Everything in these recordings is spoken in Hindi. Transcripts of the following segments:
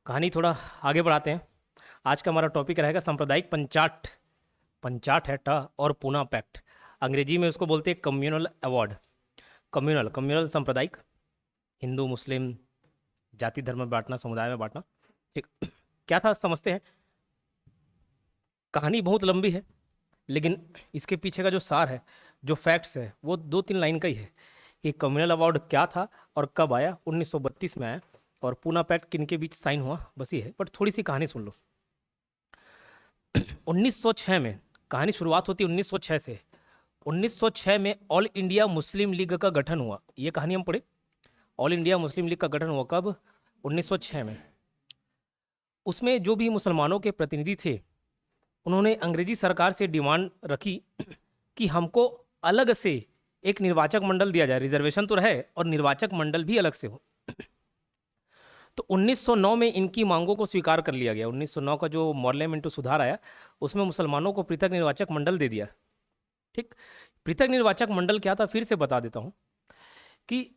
कहानी थोड़ा आगे बढ़ाते हैं। आज का हमारा टॉपिक रहेगा सांप्रदायिक पंचाट। पंचाट है ट और पूना पैक्ट। अंग्रेजी में उसको बोलते हैं कम्युनल अवार्ड। कम्युनल कम्युनल सांप्रदायिक, हिंदू मुस्लिम, जाति धर्म में बांटना, समुदाय में बांटना। ठीक, क्या था समझते हैं। कहानी बहुत लंबी है, लेकिन इसके पीछे का जो सार है, जो फैक्ट्स है, वो 2-3 लाइन का ही है कि कम्युनल अवार्ड क्या था और कब आया। 1932 में आया। और पूना पैक्ट किन के बीच साइन हुआ, बस ये है। बट थोड़ी सी कहानी सुन लो। 1906 में कहानी शुरुआत होती है 1906 से। 1906 में ऑल इंडिया मुस्लिम लीग का गठन हुआ। ये कहानी हम पढ़े। ऑल इंडिया मुस्लिम लीग का गठन हुआ कब? 1906 में। उसमें जो भी मुसलमानों के प्रतिनिधि थे, उन्होंने अंग्रेजी सरकार से डिमांड रखी कि हमको अलग से एक निर्वाचक मंडल दिया जाए। रिजर्वेशन तो रहे और निर्वाचक मंडल भी अलग से हो। तो 1909 में इनकी मांगों को स्वीकार कर लिया गया। 1909 का जो पार्लियामेंट सुधार आया, उसमें मुसलमानों को पृथक निर्वाचक मंडल दे दिया। ठीक, पृथक निर्वाचक मंडल क्या था फिर से बता देता हूं कि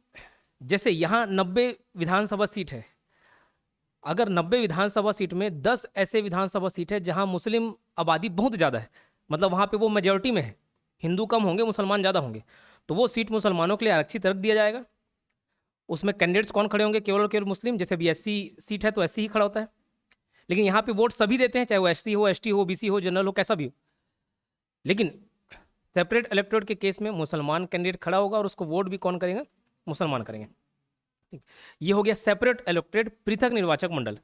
जैसे यहाँ 90 विधानसभा सीट है। अगर 90 विधानसभा सीट में 10 ऐसे विधानसभा सीट है जहां मुस्लिम आबादी बहुत ज़्यादा है, मतलब वहां पे वो मेजोरिटी में है, हिंदू कम होंगे मुसलमान ज़्यादा होंगे, तो वो सीट मुसलमानों के लिए आरक्षित रख दिया जाएगा। उसमें कैंडिडेट्स कौन खड़े होंगे? केवल और केवल मुस्लिम। जैसे भी एससी सीट है तो एससी ही खड़ा होता है, लेकिन यहाँ पे वोट सभी देते हैं, चाहे वो एससी हो, एसटी हो, बीसी हो, जनरल हो, कैसा भी हो। लेकिन सेपरेट इलेक्टोरेट के केस में मुसलमान कैंडिडेट खड़ा होगा और उसको वोट भी कौन करेंगे? मुसलमान करेंगे। ठीक, ये हो गया सेपरेट इलेक्टोरेट, पृथक निर्वाचक मंडल।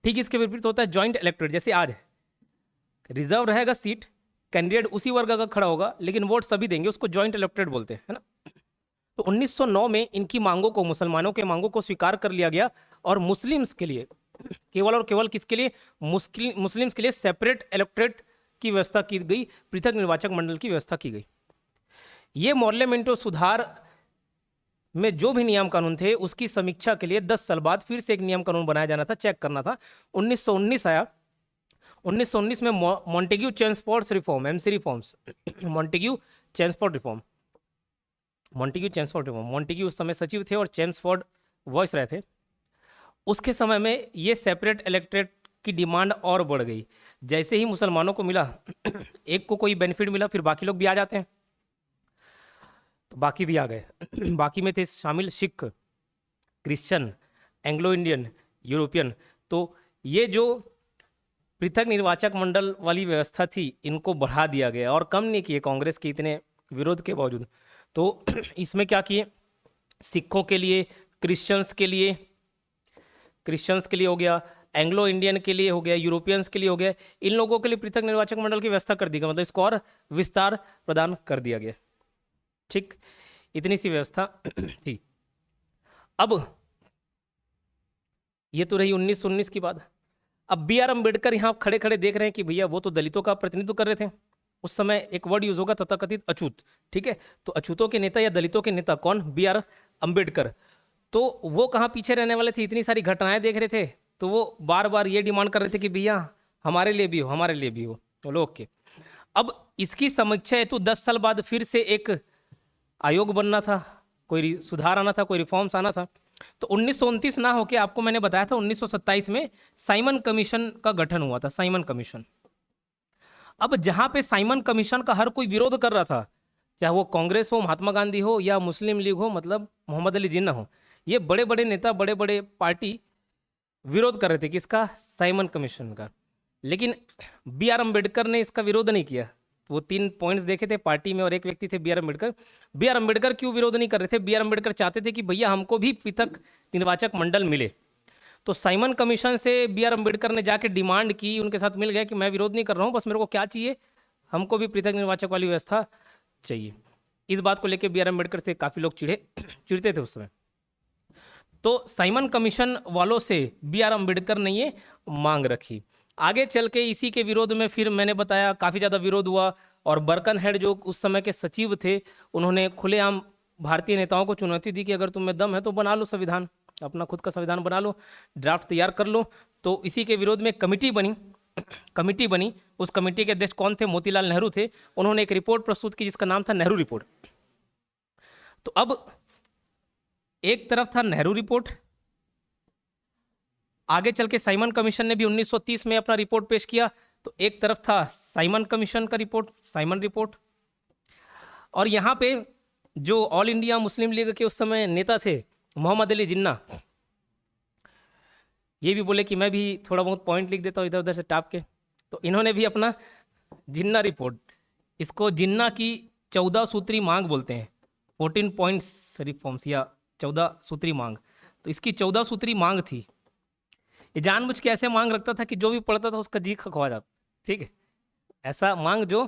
ठीक, इसके विपरीत होता है जॉइंट इलेक्टोरेट। जैसे आज है, रिजर्व रहेगा सीट, कैंडिडेट उसी वर्ग का खड़ा होगा, लेकिन वोट सभी देंगे, उसको जॉइंट इलेक्टोरेट बोलते हैं, है ना। तो 1909 में इनकी मांगों को, मुसलमानों के मांगों को स्वीकार कर लिया गया और मुस्लिम्स के लिए, केवल और केवल किसके लिए? मुस्लिम्स के लिए सेपरेट इलेक्टोरेट की व्यवस्था की गई, पृथक निर्वाचक मंडल की व्यवस्था की गई। ये पार्लियामेंटो सुधार में जो भी नियम कानून थे, उसकी समीक्षा के लिए 10 साल बाद फिर से एक नियम कानून बनाया जाना था, चेक करना था। 1919 आया। 1919 में Montagu Chelmsford reform, MC reforms, Montagu Chelmsford reform, Montagu Chelmsford reform. Montagu उस समय सचिव थे और चेम्सफोर्ड वॉइस रहे थे। उसके समय में ये सेपरेट इलेक्टोरेट की डिमांड और बढ़ गई। जैसे ही मुसलमानों को मिला, एक को कोई बेनिफिट मिला, फिर बाकी लोग भी आ जाते हैं, तो बाकी भी आ गए। बाकी में थे शामिल Sikh, Christian, Anglo Indian, European. तो ये जो पृथक निर्वाचक मंडल वाली व्यवस्था थी, इनको बढ़ा दिया गया और कम नहीं किए कांग्रेस के इतने विरोध के बावजूद। तो इसमें क्या किए? सिखों के लिए, क्रिश्चियंस के लिए हो गया, एंग्लो इंडियन के लिए हो गया, यूरोपियंस के लिए हो गया, इन लोगों के लिए पृथक निर्वाचक मंडल की व्यवस्था कर दी गई, मतलब इसको और विस्तार प्रदान कर दिया गया। ठीक, इतनी सी व्यवस्था थी। अब ये तो रही 1919 की बात। अब बी आर अम्बेडकर यहाँ खड़े खड़े देख रहे हैं कि भैया वो तो दलितों का प्रतिनिधित्व कर रहे थे। उस समय एक वर्ड यूज होगा, तथाकथित अछूत। ठीक है, तो अछूतों के नेता या दलितों के नेता कौन? B R Ambedkar. तो वो कहाँ पीछे रहने वाले थे? इतनी सारी घटनाएं देख रहे थे, तो वो बार बार ये डिमांड कर रहे थे कि भैया हमारे लिए भी हो, हमारे लिए भी हो। चलो ओके। अब इसकी समीक्षा है तो 10 साल बाद फिर से एक आयोग बनना था, कोई सुधार आना था, कोई रिफॉर्म्स आना था। तो 1929 ना होके आपको मैंने बताया था 1927 में साइमन कमीशन का गठन हुआ था। Simon commission. अब जहां पे साइमन कमीशन का हर कोई विरोध कर रहा था, चाहे वो कांग्रेस हो, महात्मा गांधी हो, या मुस्लिम लीग हो, मतलब मोहम्मद अली जिन्ना हो, ये बड़े बड़े नेता, बड़े बड़े पार्टी विरोध कर रहे थे किसका? साइमन कमीशन का। लेकिन बी आर अम्बेडकर ने इसका विरोध नहीं किया। वो 3 पॉइंट्स देखे थे पार्टी में और एक व्यक्ति थे B R Ambedkar. B R Ambedkar क्यों विरोध नहीं कर रहे थे? बी आर अम्बेडकर चाहते थे कि भैया हमको भी पृथक निर्वाचक मंडल मिले। तो साइमन कमीशन से बी आर अम्बेडकर ने जाके डिमांड की, उनके साथ मिल गया कि मैं विरोध नहीं कर रहा हूँ, बस मेरे को क्या चाहिए? हमको भी पृथक निर्वाचक वाली व्यवस्था चाहिए। इस बात को लेकर बी आर अम्बेडकर से काफ़ी लोग चिढ़ते थे उस समय। तो साइमन कमीशन वालों से बी आर अम्बेडकर ने ये मांग रखी। आगे चल के इसी के विरोध में फिर मैंने बताया काफ़ी ज़्यादा विरोध हुआ, और बर्कन हेड जो उस समय के सचिव थे, उन्होंने खुलेआम भारतीय नेताओं को चुनौती दी कि अगर तुम में दम है तो बना लो संविधान, अपना खुद का संविधान बना लो, ड्राफ्ट तैयार कर लो। तो इसी के विरोध में कमिटी बनी। उस कमेटी के अध्यक्ष कौन थे? मोतीलाल नेहरू थे। उन्होंने एक रिपोर्ट प्रस्तुत की जिसका नाम था नेहरू रिपोर्ट। तो अब एक तरफ था नेहरू रिपोर्ट, आगे चल के साइमन कमीशन ने भी 1930 में अपना रिपोर्ट पेश किया। तो एक तरफ था साइमन कमीशन का रिपोर्ट, साइमन रिपोर्ट, और यहाँ पे जो ऑल इंडिया मुस्लिम लीग के उस समय नेता थे मोहम्मद अली जिन्ना, ये भी बोले कि मैं भी थोड़ा बहुत पॉइंट लिख देता हूँ इधर उधर से टाप के। तो इन्होंने भी अपना जिन्ना रिपोर्ट, इसको जिन्ना की 14 सूत्री मांग बोलते हैं, 14 पॉइंट्स रिफॉर्म्स या 14 सूत्री मांग। तो इसकी 14 सूत्री मांग थी। ये जानबूझ के ऐसे मांग रखता था कि जो भी पढ़ता था उसका जी खवा जाता, ठीक है, ऐसा मांग जो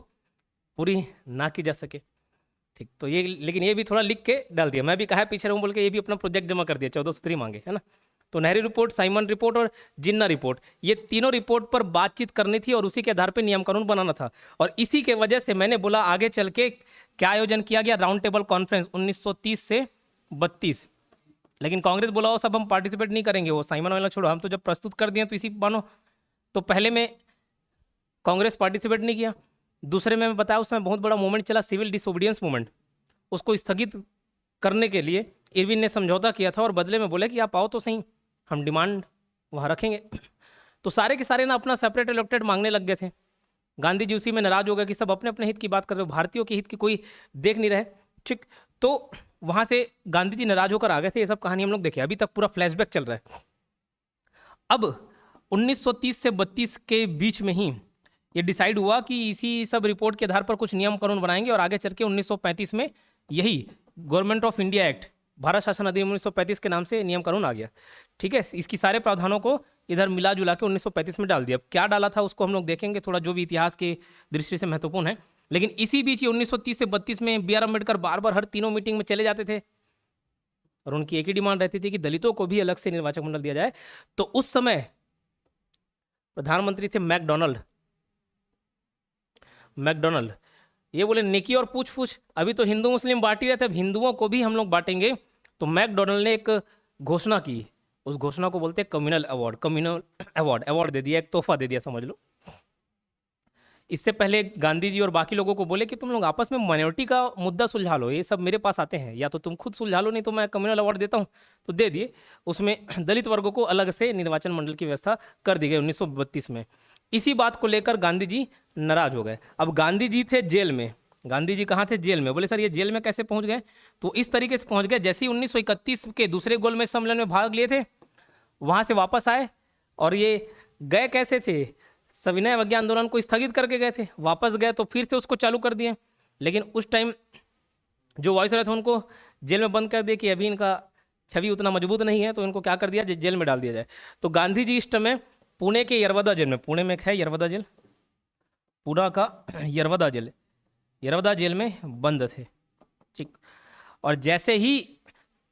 पूरी ना की जा सके, ठीक। तो ये, लेकिन ये भी थोड़ा लिख के डाल दिया, मैं भी कहा पीछे रहूँ बोल के ये भी अपना प्रोजेक्ट जमा कर दिया, 14 सूत्री मांगे, है ना। तो नेहरू रिपोर्ट, साइमन रिपोर्ट और जिन्ना रिपोर्ट, ये तीनों रिपोर्ट पर बातचीत करनी थी और उसी के आधार पर नियम कानून बनाना था। और इसी के वजह से मैंने बोला आगे चल के क्या आयोजन किया गया, राउंड टेबल कॉन्फ्रेंस 1930 से 32। लेकिन कांग्रेस बोला वो सब हम पार्टिसिपेट नहीं करेंगे, वो साइमन वाला छोड़ो, हम तो जब प्रस्तुत कर दिए तो इसी मानो। तो पहले में कांग्रेस पार्टिसिपेट नहीं किया। दूसरे में मैं बताया उस समय बहुत बड़ा मूवमेंट चला, सिविल डिसोबीडियंस मूवमेंट, उसको स्थगित करने के लिए इरविन ने समझौता किया था और बदले में बोले कि आप आओ तो सही, हम डिमांड वहाँ रखेंगे। तो सारे के सारे ना अपना सेपरेट इलेक्टेड मांगने लग गए थे। गांधी जी उसी में नाराज हो गए कि सब अपने अपने हित की बात कर रहे हो, भारतीयों के हित की कोई देख नहीं रहे, ठीक। तो वहां से गांधी जी नाराज होकर आ गए थे। ये सब कहानी हम लोग देखे, अभी तक पूरा फ्लैशबैक चल रहा है। अब 1930 से 32 के बीच में ही ये डिसाइड हुआ कि इसी सब रिपोर्ट के आधार पर कुछ नियम कानून बनाएंगे और आगे चल के 1935 में यही government of India act, Bharat शासन अधिनियम 1935 के नाम से नियम कानून आ गया, ठीक है। इसकी सारे प्रावधानों को इधर मिला जुला के 1935 में डाल दिया। क्या डाला था उसको हम लोग देखेंगे थोड़ा, जो भी इतिहास की दृष्टि से महत्वपूर्ण है। लेकिन इसी बीच ही 1930 से 32 में बी आर अम्बेडकर बार बार हर तीनों मीटिंग में चले जाते थे और उनकी एक ही डिमांड रहती थी कि दलितों को भी अलग से निर्वाचक मंडल दिया जाए। तो उस समय प्रधानमंत्री थे मैकडोनल्ड। मैकडोनल्ड ये बोले नेकी और पूछ पूछ, अभी तो हिंदू मुस्लिम बांट ही रहे थे, अब हिंदुओं को भी हम लोग बांटेंगे। तो मैकडोनल्ड ने एक घोषणा की, उस घोषणा को बोलते हैं communal award. Communal award, award दे दिया, एक तोहफा दे दिया समझ लो। इससे पहले गांधी जी और बाकी लोगों को बोले कि तुम लोग आपस में माइनॉरिटी का मुद्दा सुलझा लो, ये सब मेरे पास आते हैं, या तो तुम खुद सुलझा लो, नहीं तो मैं कम्युनल अवार्ड देता हूँ। तो दे दिए। उसमें दलित वर्गों को अलग से निर्वाचन मंडल की व्यवस्था कर दी गई 1932 में। इसी बात को लेकर गांधी जी नाराज हो गए। अब गांधी जी थे जेल में। गांधी जी कहाँ थे? जेल में। बोले सर ये जेल में कैसे पहुंच गए? तो इस तरीके से पहुंच गए जैसे ही 1931 के दूसरे गोलमेज सम्मेलन में भाग लिए थे, वहां से वापस आए। और ये गए कैसे थे? सविनय अवज्ञा आंदोलन को स्थगित करके गए थे, वापस गए तो फिर से उसको चालू कर दिए। लेकिन उस टाइम जो वायसराय थे उनको जेल में बंद कर दिया कि अभी इनका छवि उतना मजबूत नहीं है, तो इनको क्या कर दिया, जेल में डाल दिया जाए। तो गांधी जी इस टाइम पुणे के यरवदा जेल में, पुणे में है यरवदा जेल, पुणे का यरवदा जेल, यरवदा जेल में बंद थे, ठीक। और जैसे ही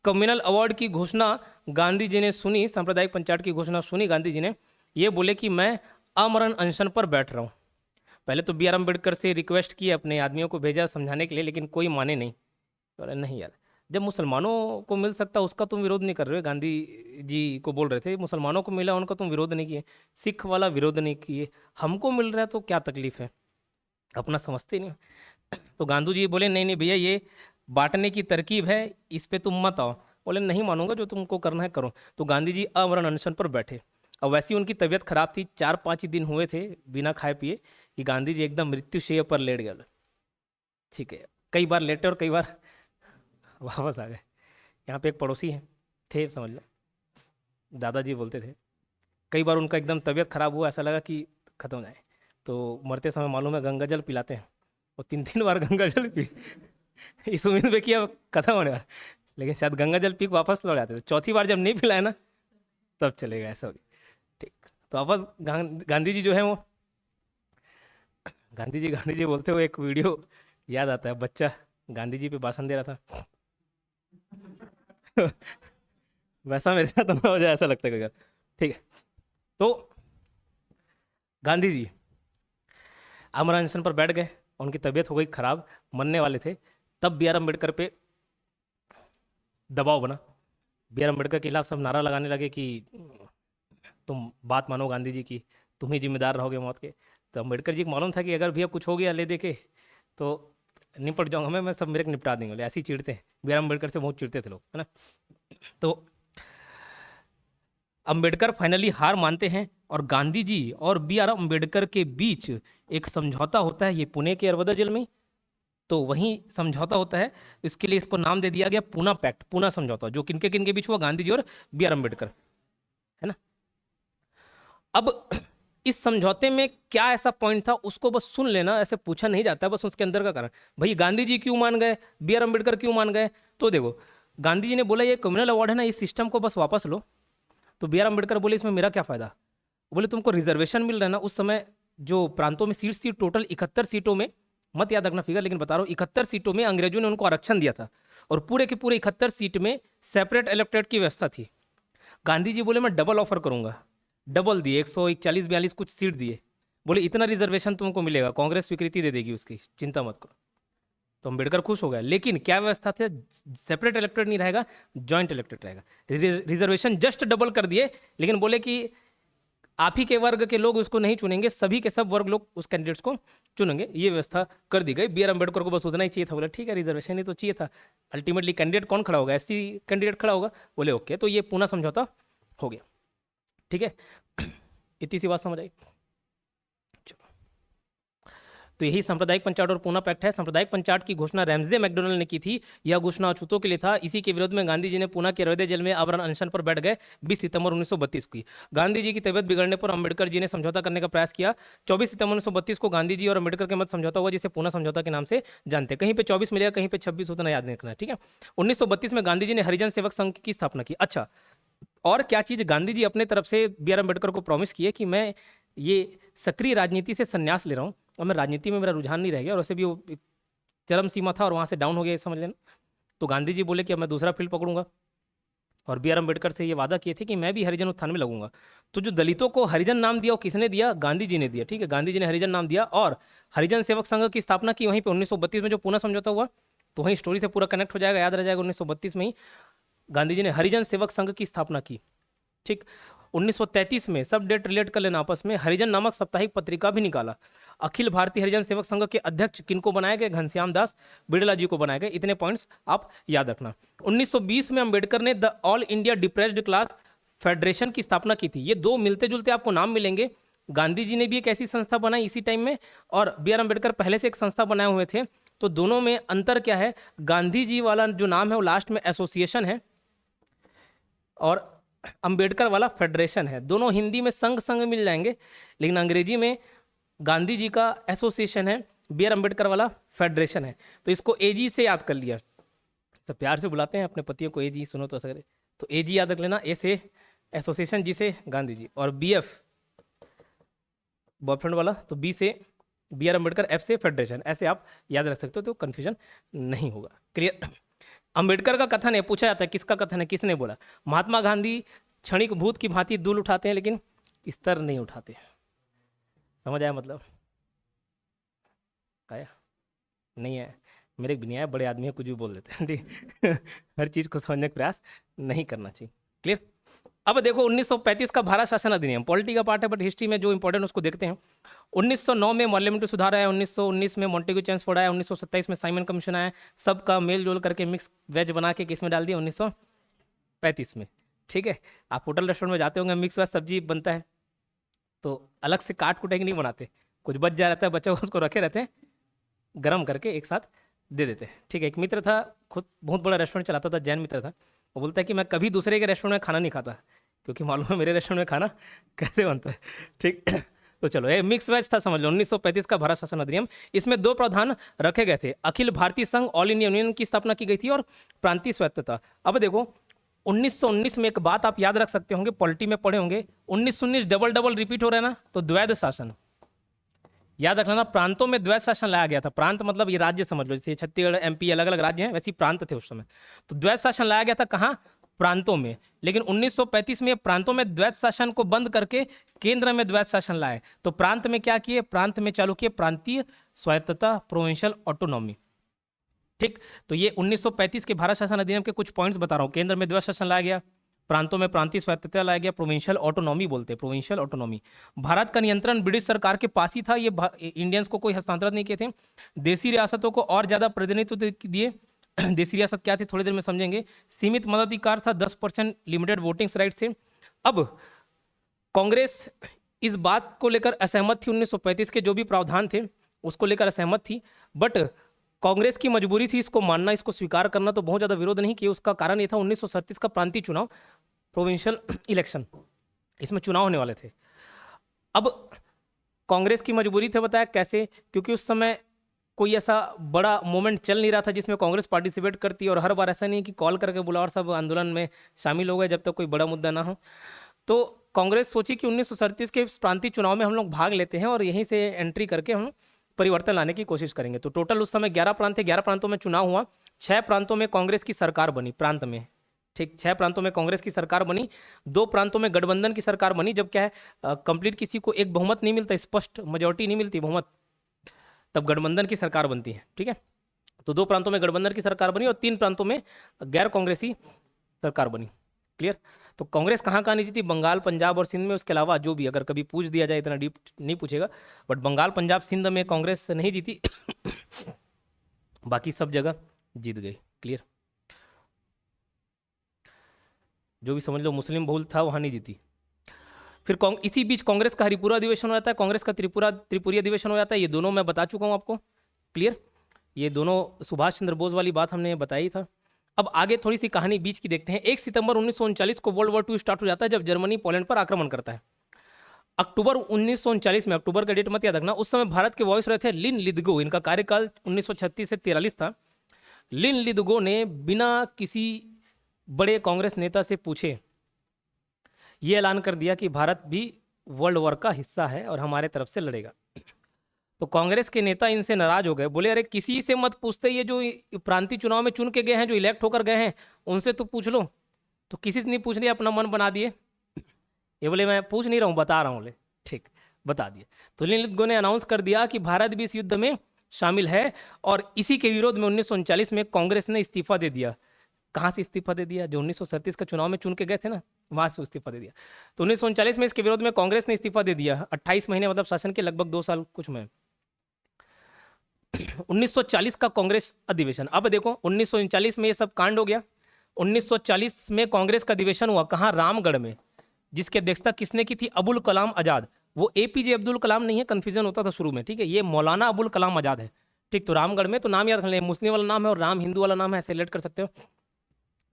कम्युनल अवार्ड की घोषणा गांधी जी ने सुनी, सांप्रदायिक पंचायत की घोषणा सुनी गांधी जी ने, ये बोले कि मैं आमरण अनशन पर बैठ रहा हूँ। पहले तो बी आर अम्बेडकर से रिक्वेस्ट की, अपने आदमियों को भेजा समझाने के लिए, लेकिन कोई माने नहीं। बोले नहीं यार, जब मुसलमानों को मिल सकता उसका तुम विरोध नहीं कर रहे हो। गांधी जी को बोल रहे थे मुसलमानों को मिला उनका तुम विरोध नहीं किए, सिख वाला विरोध नहीं किए, हमको मिल रहा है तो क्या तकलीफ है, अपना समझते नहीं। तो गांधी जी बोले नहीं नहीं भैया, ये बांटने की तरकीब है, इस पे तुम मत आओ। बोले नहीं मानूंगा, जो तुमको करना है करो। तो गांधी जी आमरण अनशन पर बैठे। और वैसी उनकी तबीयत खराब थी, 4-5 ही दिन हुए थे बिना खाए पिए कि गांधी जी एकदम मृत्युशैया पर लेट गए, ठीक है। कई बार लेटे और कई बार वापस आ गए। यहाँ पे एक पड़ोसी हैं, थे समझ लो, दादाजी बोलते थे, कई बार उनका एकदम तबीयत खराब हुआ, ऐसा लगा कि खत्म हो जाए, तो मरते समय मालूम है गंगा जल पिलाते हैं, और 3-3 बार गंगा जल पी इस उम्मीद में कि अब खत्म होने वाला, लेकिन शायद गंगा जल पी के वापस लौट जाते थे। चौथी बार जब नहीं पिलाए ना तब चलेगा, ऐसा हो गया, ठीक। तो वापस गांधी जी जो है वो गांधी जी बोलते हुए एक वीडियो याद आता है, बच्चा गांधी जी पे भाषण दे रहा था वैसा मेरे साथ ना हो जाए ऐसा लगता है कई बार, ठीक है। तो गांधी जी आमरण अनशन पर बैठ गए, उनकी तबीयत हो गई खराब, मरने वाले थे। तब बी आर अम्बेडकर पे दबाव बना, बी आर अम्बेडकर के खिलाफ सब नारा लगाने लगे कि तुम बात मानो गांधी जी की, तुम ही जिम्मेदार रहोगे मौत के। तो अम्बेडकर जी को मालूम था कि अगर भैया कुछ हो गया ले दे के तो निपट जाऊंगा मैं सब मेरे को निपटा देंगे, ऐसे ही चिढ़ते हैं, बी आर अम्बेडकर से बहुत चिढ़ते थे लोग, है ना। तो अंबेडकर फाइनली हार मानते हैं और गांधी जी और बी आर अंबेडकर के बीच एक समझौता होता है, ये पुणे के अरवदा जेल में। तो वहीं समझौता होता है, इसके लिए इसको नाम दे दिया गया पूना पैक्ट, पूना समझौता, जो किन के बीच हुआ, गांधी जी और बी आर अंबेडकर, है ना। अब इस समझौते में क्या ऐसा पॉइंट था उसको बस सुन लेना, ऐसे पूछा नहीं जाता, बस उसके अंदर का कारण, भाई गांधी जी क्यों मान गए, बी आर अंबेडकर क्यों मान गए। तो देखो, गांधी जी ने बोला ये कम्युनल अवार्ड है ना, इस सिस्टम को बस वापस लो। तो बी आर अम्बेडकर बोले इसमें मेरा क्या फायदा। बोले तुमको रिजर्वेशन मिल रहा है ना, उस समय जो प्रांतों में सीट्स थी टोटल 71 सीटों में, मत याद रखना फिगर लेकिन बता रहा हूँ, 71 सीटों में अंग्रेजों ने उनको आरक्षण दिया था और पूरे के पूरे 71 सीट में सेपरेट इलेक्टेड की व्यवस्था थी। गांधी जी बोले मैं डबल ऑफर करूंगा, डबल दिए, 141-42 कुछ सीट दिए। बोले इतना रिजर्वेशन तुमको मिलेगा, कांग्रेस स्वीकृति दे देगी उसकी, चिंता मत करो। तो अम्बेडकर खुश हो गया, लेकिन क्या व्यवस्था थी, सेपरेट इलेक्टेड नहीं रहेगा, जॉइंट इलेक्टेड रहेगा। रिजर्वेशन जस्ट डबल कर दिए, लेकिन बोले कि आप ही के वर्ग के लोग उसको नहीं चुनेंगे, सभी के सब वर्ग लोग उस कैंडिडेट्स को चुनेंगे, ये व्यवस्था कर दी गई। बी आर अम्बेडकर को बस उतना ही चाहिए था, बोले ठीक है रिजर्वेशन ही तो चाहिए था, अल्टीमेटली कैंडिडेट कौन खड़ा होगा, एससी कैंडिडेट खड़ा होगा। बोले ओके, तो ये पूना समझौता हो गया, ठीक है। इतनी सी बात समझ आई। तो यही सांप्रदायिक पंचायत और पूना पैक्ट है। सांप्रदायिक पंचायत की घोषणा रैम्सडे मैकडोनल्ड ने की थी। यह घोषणा अछूतों के लिए था। इसी के विरोध में गांधी जी ने पूना के अरवदे जेल में आवरण अनशन पर बैठ गए 20 सितंबर 1932 की। गांधी जी की तबियत बिगड़ने पर अंबेडकर जी ने समझौता करने का प्रयास किया। 24 सितंबर 1932 को गांधी जी और अंबेडकर के मध्य समझौता हुआ, जिसे पूना समझौता के नाम से जानते हैं। कहीं पे 24 मिलेगा, कहीं पे 26, उतना याद नहीं रखना, ठीक है। 1932 में गांधी जी ने हरिजन सेवक संघ की स्थापना की। अच्छा, और क्या चीज गांधी जी अपने तरफ से बी आर अम्बेडकर को प्रॉमिस किए कि मैं ये सक्रिय राजनीति से संन्यास ले रहा हूँ और मैं राजनीति में मेरा रुझान नहीं रह गया, और वैसे भी वो एक चरम सीमा था और वहां से डाउन हो गया, समझ लेना। तो गांधी जी बोले कि अब मैं दूसरा फील्ड पकड़ूंगा, और बी आर अम्बेडकर से ये वादा किए थे कि मैं भी हरिजन उत्थान में लगूंगा। तो जो दलितों को हरिजन नाम दिया वो किसने दिया, गांधी जी ने दिया, ठीक है। गांधी जी ने हरिजन नाम दिया और हरिजन सेवक संघ की स्थापना की वहीं पे 1932 में, जो पूना समझौता हुआ। तो वहीं स्टोरी से पूरा कनेक्ट हो जाएगा, याद रह जाएगा। 1932 में ही गांधी जी ने हरिजन सेवक संघ की स्थापना की, ठीक। 1933 में, सब डेट रिलेट कर लेना आपस में, हरिजन नामक साप्ताहिक पत्रिका भी निकाला। अखिल भारतीय हरिजन सेवक संघ के अध्यक्ष किनको बनाए गए, घनश्याम दास बिड़ला जी को बनाए गए। इतने पॉइंट्स आप याद रखना। 1920 में अंबेडकर ने the all India depressed class federation की स्थापना की थी। ये दो मिलते जुलते आपको नाम मिलेंगे। गांधी जी ने भी एक ऐसी संस्था बनाई इसी टाइम में, और बी आर अम्बेडकर पहले से एक संस्था बनाए हुए थे। तो दोनों में अंतर क्या है, गांधी जी वाला जो नाम है वो लास्ट में एसोसिएशन है, और अंबेडकर वाला फेडरेशन है। दोनों हिंदी में संघ संघ मिल जाएंगे, लेकिन अंग्रेजी में गांधी जी का एसोसिएशन है, बी आर अम्बेडकर वाला फेडरेशन है। तो इसको एजी से याद कर लिया, सब प्यार से बुलाते हैं अपने पतियों को एजी, सुनो तो सर, तो एजी याद रख लेना, ए से एसोसिएशन, जी से गांधी जी, और बी एफ बॉयफ्रेंड वाला, तो बी से बी आर अम्बेडकर, एफ से फेडरेशन, ऐसे आप याद रख सकते हो, तो कन्फ्यूजन नहीं होगा। क्लियर। अंबेडकर का कथन है, पूछा जाता है किसका कथन है, किसने बोला। महात्मा गांधी क्षणिक भूत की भांति दूल उठाते हैं लेकिन स्तर नहीं उठाते। समझ आया मतलब, आया नहीं है, मेरे भी नहीं आया, बड़े आदमी है कुछ भी बोल देते हैं, ठीक। हर चीज को समझने का प्रयास नहीं करना चाहिए। क्लियर। अब देखो 1935 का भारत शासन अधिनियम, पॉलिटी का पार्ट है बट हिस्ट्री में जो इंपॉर्टेंट उसको देखते हैं। 1909 में पार्लियामेंट्री सुधार आया, 1919 में मॉन्टेग्यू चैम्सफोर्ड आया, 1927 में साइमन कमीशन आया, सबका मेल जोल करके मिक्स वेज बना के किस में डाल दिया, 1935 में, ठीक है। आप होटल रेस्टोरेंट में जाते होंगे, मिक्स वेज सब्जी बनता है, तो अलग से काट कुटे के नहीं बनाते, कुछ बच जा रहता है, बच्चा उसको रखे रहते हैं, गर्म करके एक साथ दे देते हैं, ठीक है। एक मित्र था, खुद बहुत बड़ा रेस्टोरेंट चलाता था, जैन मित्र था, वो बोलता है कि मैं कभी दूसरे के रेस्टोरेंट में खाना नहीं खाता, क्योंकि मालूम है मेरे रेस्टोरेंट में खाना कैसे बनता है, ठीक। तो चलो, ये मिक्स वेज था, समझ लो। 1935 का भारत शासन अधिनियम, इसमें दो प्रावधान रखे गए थे, अखिल भारतीय संघ, ऑल इंडिया यूनियन की स्थापना की गई थी, और प्रांतीय स्वायत्तता। अब देखो 1919 में एक बात आप याद रख सकते होंगे, पॉलिटी में पढ़े होंगे, 1919 डबल डबल रिपीट हो रहा है ना, तो द्वैध शासन याद रखना। प्रांतों में द्वैध शासन लाया गया था, प्रांत मतलब ये राज्य समझ लो, जैसे छत्तीसगढ़ एमपी अलग अलग राज्य हैं, वैसे प्रांत थे उस समय। तो द्वैध शासन लाया गया था कहाँ, प्रांतों में। लेकिन 1935 में प्रांतों में द्वैध शासन को बंद करके केंद्र में द्वैध शासन लाए। तो प्रांत में क्या किए, प्रांत में चालू किए प्रांतीय स्वायत्तता, प्रोविंशियल ऑटोनॉमी, ठीक। तो ये 1935 के भारत शासन अधिनियम के कुछ पॉइंट्स बता रहा हूँ। केंद्र में द्वैध शासन लाया गया, प्रांतों में प्रांतीय स्वायत्तता लाया गया, प्रोविंशियल ऑटोनॉमी बोलते हैं, प्रोविंशियल ऑटोनॉमी। भारत का नियंत्रण ब्रिटिश सरकार के पास ही था, ये इंडियंस को कोई हस्तांतरण नहीं किए थे। देसी रियासतों को और ज्यादा प्रतिनिधित्व दिए। देसी रियासत क्या थे, थोड़ी देर में समझेंगे। सीमित मताधिकार था, 10% लिमिटेड वोटिंग राइट से। अब कांग्रेस इस बात को लेकर असहमत थी, 1935 के जो भी प्रावधान थे उसको लेकर असहमत थी, बट कांग्रेस की मजबूरी थी इसको मानना, इसको स्वीकार करना, तो बहुत ज़्यादा विरोध नहीं किया। उसका कारण ये था 1937 का प्रांतीय चुनाव, प्रोविंशियल इलेक्शन, इसमें चुनाव होने वाले थे। अब कांग्रेस की मजबूरी थे, बताया कैसे, क्योंकि उस समय कोई ऐसा बड़ा मूवमेंट चल नहीं रहा था जिसमें कांग्रेस पार्टिसिपेट करती, और हर बार ऐसा नहीं कि कॉल करके बुलाओ और सब आंदोलन में शामिल हो गए जब तक कोई बड़ा मुद्दा ना हो। तो कांग्रेस सोची कि 1937 के प्रांतीय चुनाव में हम लोग भाग लेते हैं और यहीं से एंट्री करके हम परिवर्तन लाने की कोशिश करेंगे। तो टोटल उस समय 11 प्रांत थे, 11 प्रांतों में चुनाव हुआ, 6 प्रांतों में कांग्रेस की सरकार बनी, प्रांत में, ठीक, 6 प्रांतों में कांग्रेस की सरकार बनी, 2 प्रांतों में गठबंधन की सरकार बनी। जब क्या है कंप्लीट किसी को एक बहुमत नहीं मिलता, स्पष्ट मेजोरिटी नहीं मिलती बहुमत, तब गठबंधन की सरकार बनती है, ठीक है। तो 2 प्रांतों में गठबंधन की सरकार बनी और 3 प्रांतों में गैर कांग्रेसी सरकार बनी। क्लियर। तो कांग्रेस कहाँ कहाँ नहीं जीती, बंगाल, पंजाब और सिंध में, उसके अलावा जो भी अगर कभी पूछ दिया जाए, इतना डीप नहीं पूछेगा, बट बंगाल, पंजाब, सिंध में कांग्रेस नहीं जीती बाकी सब जगह जीत गई। क्लियर। जो भी समझ लो मुस्लिम बहुल था वहां नहीं जीती। फिर इसी बीच कांग्रेस का हरिपुरा अधिवेशन हो जाता है, कांग्रेस का त्रिपुरी अधिवेशन हो जाता है। ये दोनों मैं बता चुका हूं आपको। क्लियर। ये दोनों सुभाष चंद्र बोस वाली बात हमने बताई था। अब आगे थोड़ी सी कहानी बीच की देखते हैं। 1 सितंबर 1939 को वर्ल्ड वॉर 2 स्टार्ट हो जाता है, जब जर्मनी पोलैंड पर आक्रमण करता है। अक्टूबर 1939 में, अक्टूबर का डेट मत याद रखना, उस समय भारत के वॉइस रहे थे लिन लिदगो। इनका कार्यकाल 1936 से 43 था। लिन लिदगो ने बिना किसी बड़े कांग्रेस नेता से पूछे ये ऐलान कर दिया कि भारत भी वर्ल्ड वॉर का हिस्सा है और हमारे तरफ से लड़ेगा। तो कांग्रेस के नेता इनसे नाराज हो गए, बोले अरे किसी से मत पूछते, ये जो प्रांतीय चुनाव में चुन के गए हैं, जो इलेक्ट होकर गए हैं, उनसे तो पूछ लो। तो किसी से नहीं पूछ लिया, अपना मन बना दिए। ये बोले मैं पूछ नहीं रहा हूँ, बता रहा हूँ। ले ठीक, बता दिए। तो लिन लिदगो ने अनाउंस कर दिया कि भारत भी इस युद्ध में शामिल है, और इसी के विरोध में 1939 में कांग्रेस ने इस्तीफा दे दिया। कहाँ से इस्तीफा दे दिया? जो 1937 का चुनाव में चुन के गए थे ना, वहां से इस्तीफा दे दिया। तो 1939 में इसके विरोध में कांग्रेस ने इस्तीफा दे दिया। 28 महीने मतलब शासन के लगभग 2 साल कुछ में। 1940 का कांग्रेस अधिवेशन। अब देखो 1939 में ये सब कांड हो गया। 1940 में कांग्रेस का अधिवेशन हुआ, कहाँ? रामगढ़ में, जिसकी अध्यक्षता किसने की थी? अबुल कलाम आजाद। वो एपीजे अब्दुल कलाम नहीं है, कंफ्यूजन होता था शुरू में, ठीक है, ये मौलाना अबुल कलाम आजाद है। ठीक, तो रामगढ़ में, तो नाम याद रखना, मुस्लिम वाला नाम है और राम हिंदू वाला नाम है, ऐसे रिलेट कर सकते हो।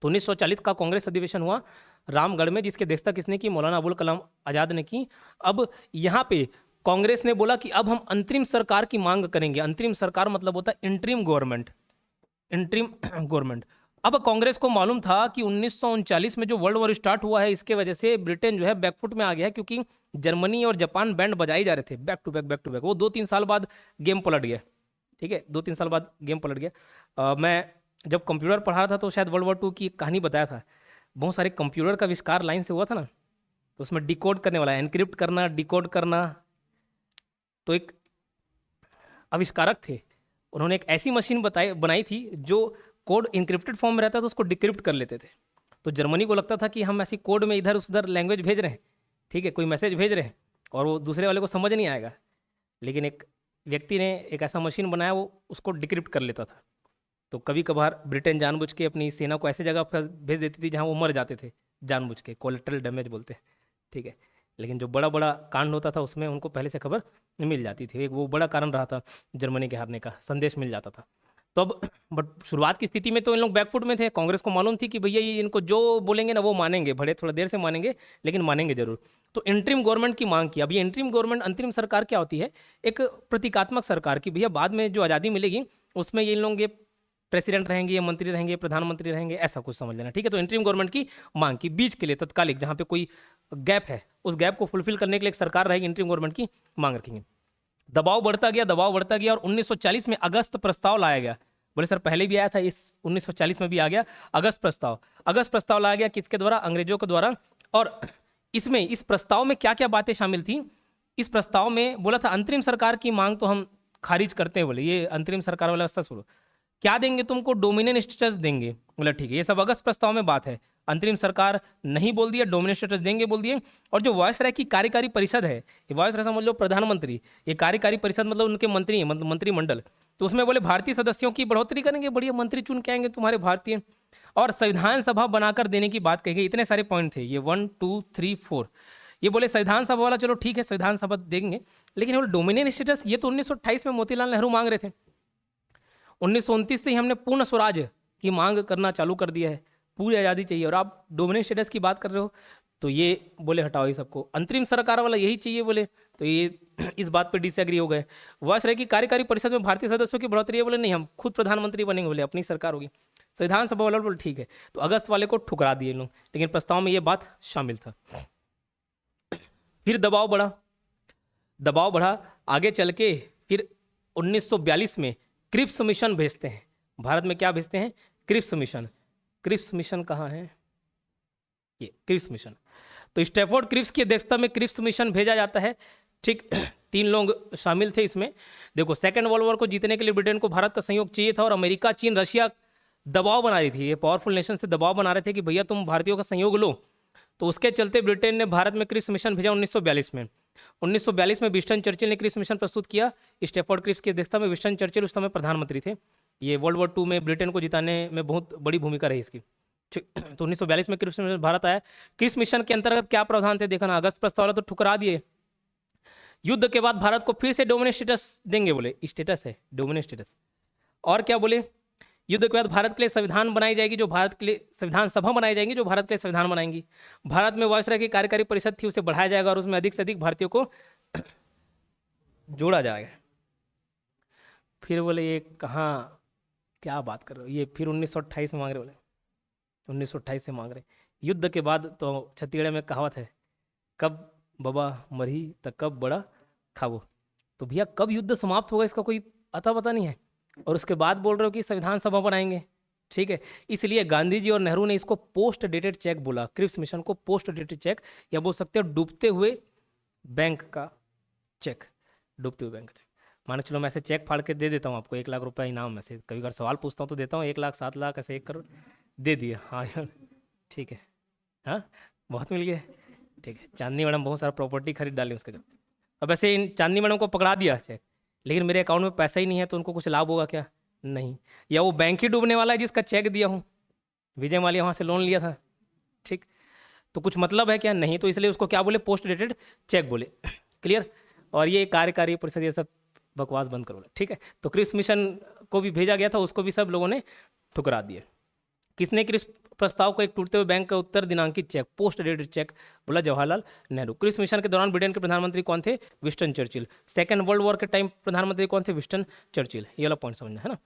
तो 1940 का कांग्रेस अधिवेशन हुआ रामगढ़ में, जिसकी अध्यक्षता किसने की? मौलाना अबुल कलाम आजाद ने की। अब यहाँ पे कांग्रेस ने बोला कि अब हम अंतरिम सरकार की मांग करेंगे। अंतरिम सरकार मतलब होता है इंटरिम गवर्नमेंट, इंटरिम गवर्नमेंट। अब कांग्रेस को मालूम था कि 1939 में जो वर्ल्ड वॉर स्टार्ट हुआ है, इसके वजह से ब्रिटेन जो है बैकफुट में आ गया है, क्योंकि जर्मनी और जापान बैंड बजाई जा रहे थे back to back back to back. वो 2-3 साल बाद गेम पलट गया, ठीक है, 2-3 साल बाद गेम पलट गया। मैं जब कंप्यूटर पढ़ा था तो शायद वर्ल्ड वॉर 2 की कहानी बताया था। बहुत सारे कंप्यूटर का आविष्कार लाइन से हुआ था ना, तो उसमें डिकोड करने वाला, एनक्रिप्ट करना, डिकोड करना, तो एक आविष्कारक थे, उन्होंने एक ऐसी मशीन बनाई थी जो कोड इंक्रिप्टेड फॉर्म में रहता था, तो उसको डिक्रिप्ट कर लेते थे। तो जर्मनी को लगता था कि हम ऐसी कोड में इधर उधर लैंग्वेज भेज रहे हैं, ठीक है, कोई मैसेज भेज रहे हैं, और वो दूसरे वाले को समझ नहीं आएगा, लेकिन एक व्यक्ति ने एक ऐसा मशीन बनाया, वो उसको डिक्रिप्ट कर लेता था। तो कभी कभार ब्रिटेन जानबूझ के अपनी सेना को ऐसी जगह पर भेज देती थी जहाँ वो मर जाते थे, जानबूझ के, कोलेटरल डैमेज बोलते हैं, ठीक है। लेकिन जो बड़ा बड़ा कांड होता था उसमें उनको पहले से खबर मिल जाती थी। एक वो बड़ा कारण रहा था जर्मनी के हारने का, संदेश मिल जाता था। तो अब बट शुरुआत की स्थिति में तो इन लोग बैकफुट में थे। कांग्रेस को मालूम थी कि भैया ये इनको जो बोलेंगे ना वो मानेंगे, भले थोड़ा देर से मानेंगे लेकिन मानेंगे जरूर। तो इंटरिम गवर्नमेंट की मांग की। अब ये इंटरिम गवर्नमेंट, अंतरिम सरकार क्या होती है? एक प्रतीकात्मक सरकार की, भैया बाद में जो आज़ादी मिलेगी उसमें ये इन लोग, ये प्रेसिडेंट रहेंगे, ये मंत्री रहेंगे, प्रधानमंत्री रहेंगे, ऐसा कुछ समझ लेना, ठीक है। तो इंटरिम गवर्नमेंट की मांग की, बीच के लिए, तत्कालिक, जहाँ पे कोई गैप है उस गैप को फुलफिल करने के लिए एक सरकार रहेगी, इंटरिम गवर्नमेंट की मांग रखेंगे। दबाव बढ़ता गया, दबाव बढ़ता गया, और 1940 में अगस्त प्रस्ताव लाया गया। बोले सर पहले भी आया था, इस 1940 में भी आ गया अगस्त प्रस्ताव। अगस्त प्रस्ताव लाया गया किसके द्वारा? अंग्रेजों के द्वारा। और इसमें, इस प्रस्ताव में क्या क्या बातें शामिल थी? इस प्रस्ताव में बोला था अंतरिम सरकार की मांग तो हम खारिज करते हैं। बोले ये अंतरिम सरकार वाला व्यवस्था सुनो, क्या देंगे तुमको? डोमिनियन स्टेटस देंगे। बोला ठीक है, ये सब अगस्त प्रस्ताव में बात है। अंतरिम सरकार नहीं बोल दिया, डोमिनियन स्टेटस देंगे बोल दिए। और जो वायसराय की कार्यकारी परिषद है, ये वायसराय समझ लो प्रधानमंत्री, ये कार्यकारी परिषद मतलब उनके मंत्री, मंत्रिमंडल, तो उसमें बोले भारतीय सदस्यों की बढ़ोतरी करेंगे, बढ़िया मंत्री चुन के आएंगे तुम्हारे भारतीय। और संविधान सभा बनाकर देने की बात कही गई। इतने सारे पॉइंट थे ये, 1 2 3 4। ये बोले संविधान सभा वाला, चलो ठीक है संविधान सभा देंगे, लेकिन वो डोमिनियन स्टेटस ये तो 1928 में मोतीलाल नेहरू मांग रहे थे। 1929 से ही हमने पूर्ण स्वराज की मांग करना चालू कर दिया है, पूरी आज़ादी चाहिए, और आप डोमिनियन स्टेटस की बात कर रहे हो, तो ये बोले हटाओ ये सबको। अंतरिम सरकार वाला यही चाहिए बोले, तो ये इस बात पे डिसएग्री हो गए। वायसराय की कार्यकारी परिषद में भारतीय सदस्यों की बढ़ोतरी है, बोले नहीं हम खुद प्रधानमंत्री बनेंगे, बोले अपनी सरकार होगी। संविधान सभा वाला बोले ठीक है, तो अगस्त वाले को ठुकरा दिए लोग, लेकिन प्रस्ताव में ये बात शामिल था। फिर दबाव बढ़ा आगे चल के, फिर 1942 में क्रिप्स मिशन भेजते हैं भारत में। क्या भेजते हैं? Cripps mission. क्रिप्स मिशन कहाँ है? ये क्रिप्स मिशन। तो स्टैफोर्ड क्रिप्स की अध्यक्षता में क्रिप्स मिशन भेजा जाता है, ठीक। 3 लोग शामिल थे इसमें। देखो, सेकेंड वर्ल्ड वॉर को जीतने के लिए ब्रिटेन को भारत का सहयोग चाहिए था, और अमेरिका, चीन, रशिया दबाव बना रही थी। ये पावरफुल नेशन से दबाव बना रहे थे कि भैया तुम भारतीयों का सहयोग लो। तो उसके चलते ब्रिटेन ने भारत में क्रिप्स मिशन भेजा 1942 में। 1942 में विंस्टन चर्चिल ने क्रिप्स मिशन प्रस्तुत किया। स्टैफोर्ड क्रिप्स की अध्यक्षता में विंस्टन चर्चिल उस समय प्रधानमंत्री थे। ये वर्ल्ड वॉर 2 में ब्रिटेन को जिताने में बहुत बड़ी भूमिका रही इसकी। तो 1942 में क्रिप्स मिशन भारत आया। क्रिप्स मिशन के अंतर्गत क्या प्रावधान थे देखना। अगस्त प्रस्ताव वाला तो ठुकरा दिए। युद्ध के बाद भारत को फिर से डोमिनियन स्टेटस देंगे, बोले स्टेटस है डोमिनियन स्टेटस। और क्या बोले, युद्ध के बाद भारत के लिए संविधान बनाई जाएगी, जो भारत के लिए संविधान सभा बनाई जाएंगी, जो भारत के लिए संविधान बनाएंगी। भारत में वायसराय की कार्यकारी परिषद थी, उसे बढ़ाया जाएगा, और उसमें अधिक से अधिक भारतीयों को जोड़ा जाएगा। फिर बोले ये कहाँ, क्या बात कर रहे हो, ये फिर 1928 में मांग रहे, बोले 1928 से मांग रहे। युद्ध के बाद तो छत्तीसगढ़ में कहावत है, कब बबा मरी तो कब बड़ा खावो। तो भैया कब युद्ध समाप्त होगा इसका कोई अता पता नहीं है, और उसके बाद बोल रहे हो कि संविधान सभा बनाएंगे, ठीक है। इसलिए गांधी जी और नेहरू ने इसको पोस्ट डेटेड चेक बोला, क्रिप्स मिशन को पोस्ट डेटेड चेक, या बोल सकते हो डूबते हुए बैंक का चेक, डूबते हुए बैंक का चेक। मान चलो मैं ऐसे चेक फाड़ के दे देता हूँ आपको 1 लाख रुपया इनाम में से, कभी अगर सवाल पूछता हूँ तो देता हूँ 1 लाख 7 लाख ऐसे 1 करोड़ दे दिया, हाँ यार ठीक है, हाँ बहुत मिल गया, ठीक है। चांदनी मैडम बहुत सारा प्रॉपर्टी खरीद डाली उसके जब। अब ऐसे इन चांदनी मैडम को पकड़ा दिया चेक, लेकिन मेरे अकाउंट में पैसा ही नहीं है, तो उनको कुछ लाभ होगा क्या? नहीं। या वो बैंक ही डूबने वाला है जिसका चेक दिया हूँ, विजय माल्या वहाँ से लोन लिया था, ठीक, तो कुछ मतलब है क्या? नहीं। तो इसलिए उसको क्या बोले, पोस्ट डेटेड चेक बोले, क्लियर। और ये कार्यकारी परिषद ये सब बकवास बंद करो, ठीक है। तो क्रिप्स मिशन को भी भेजा गया था, उसको भी सब लोगों ने ठुकरा दिया। किसने क्रिप्स प्रस्ताव को एक टूटते हुए बैंक का उत्तर दिनांकित चेक, पोस्ट डेटेड चेक, बोला जवाहरलाल नेहरू। क्रिप्स मिशन के दौरान ब्रिटेन के प्रधानमंत्री कौन थे? Winston Churchill. Second world war के टाइम प्रधानमंत्री कौन थे? Winston Churchill. ये वाला पॉइंट समझना है ना।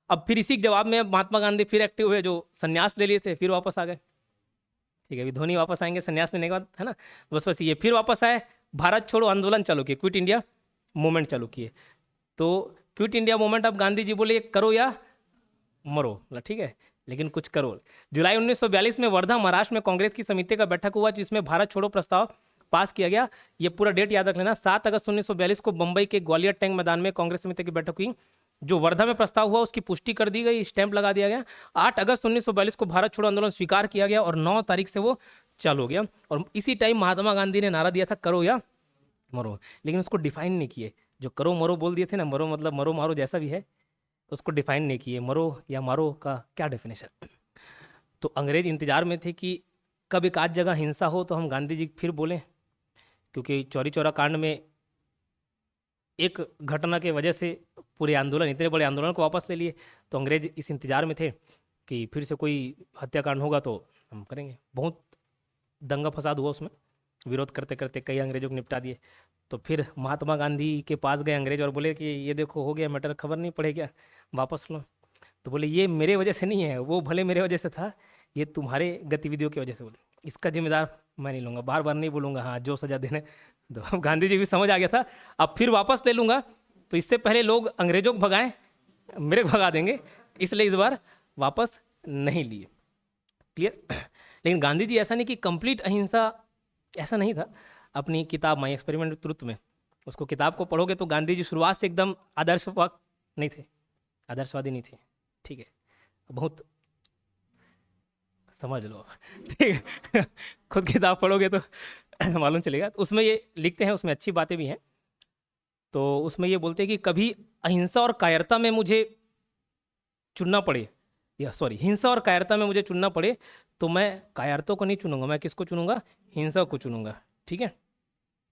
अब फिर इसी के जवाब में महात्मा गांधी फिर एक्टिव हुए, जो संन्यास ले लिए थे फिर वापस आ गए, ठीक है। अभी धोनी वापस आएंगे संन्यास लेने के बाद, है ना। बस ये फिर वापस आए, भारत छोड़ो आंदोलन चालू किए, क्विट इंडिया मूवमेंट चालू किए। तो क्विट इंडिया मूवमेंट, अब गांधी जी बोले करो या मरो, ठीक है, लेकिन कुछ करो। जुलाई 1942 में वर्धा महाराष्ट्र में कांग्रेस की समिति का बैठक हुआ, जिसमें भारत छोड़ो प्रस्ताव पास किया गया। ये पूरा डेट याद रख लेना। 7 अगस्त 1942 को मुंबई के ग्वालियर टैंक मैदान में कांग्रेस समिति की बैठक हुई। जो वर्धा में प्रस्ताव हुआ उसकी पुष्टि कर दी गई, स्टैंप लगा दिया गया। 8 अगस्त 1942 को भारत छोड़ो आंदोलन स्वीकार किया गया, और 9 तारीख से वो चालू हो गया। और इसी टाइम महात्मा गांधी ने नारा दिया था करो या मरो, लेकिन उसको डिफाइन नहीं किए। जो करो मरो बोल दिए थे ना, मरो मतलब मरो मारो जैसा भी है, तो उसको डिफाइन नहीं किए, मरो या मारो का क्या डेफिनेशन। तो अंग्रेज इंतजार में थे कि कब एक आध जगह हिंसा हो तो हम गांधी जी फिर बोलें, क्योंकि चौरी चौरा कांड में एक घटना के वजह से पूरे आंदोलन, इतने बड़े आंदोलन को वापस ले लिए। तो अंग्रेज इस इंतजार में थे कि फिर से कोई हत्याकांड होगा तो हम करेंगे। बहुत दंगा फसाद हुआ उसमें, विरोध करते करते कई अंग्रेजों को निपटा दिए। तो फिर महात्मा गांधी के पास गए अंग्रेज और बोले कि ये देखो हो गया मैटर, खबर नहीं पड़े क्या, वापस लो। तो बोले ये मेरे वजह से नहीं है, वो भले मेरे वजह से था, ये तुम्हारे गतिविधियों की वजह से। बोले इसका जिम्मेदार मैं नहीं लूँगा, बार बार नहीं बोलूँगा, हाँ जो सजा देने। तो गांधी जी भी समझ आ गया था, अब फिर वापस ले लूँगा तो इससे पहले लोग अंग्रेजों को भगाएं, मेरे को भगा देंगे, इसलिए इस बार वापस नहीं लिए, क्लियर। लेकिन गांधी जी ऐसा नहीं कि कंप्लीट अहिंसा, ऐसा नहीं था। अपनी किताब माई एक्सपेरिमेंट विद ट्रुथ में, उसको किताब को पढ़ोगे तो गांधी जी शुरुआत से एकदम आदर्शवादी नहीं थे, आदर्शवादी नहीं थे, ठीक है। बहुत समझ लो, ठीक है। खुद किताब पढ़ोगे तो मालूम चलेगा। तो उसमें ये लिखते हैं, उसमें अच्छी बातें भी हैं। तो उसमें ये बोलते हैं कि कभी अहिंसा और कायरता में मुझे चुनना पड़े या सॉरी, हिंसा और कायरता में मुझे चुनना पड़े तो मैं कायरता को नहीं चुनूंगा, मैं किसको चुनूंगा? हिंसा को चुनूंगा। ठीक है,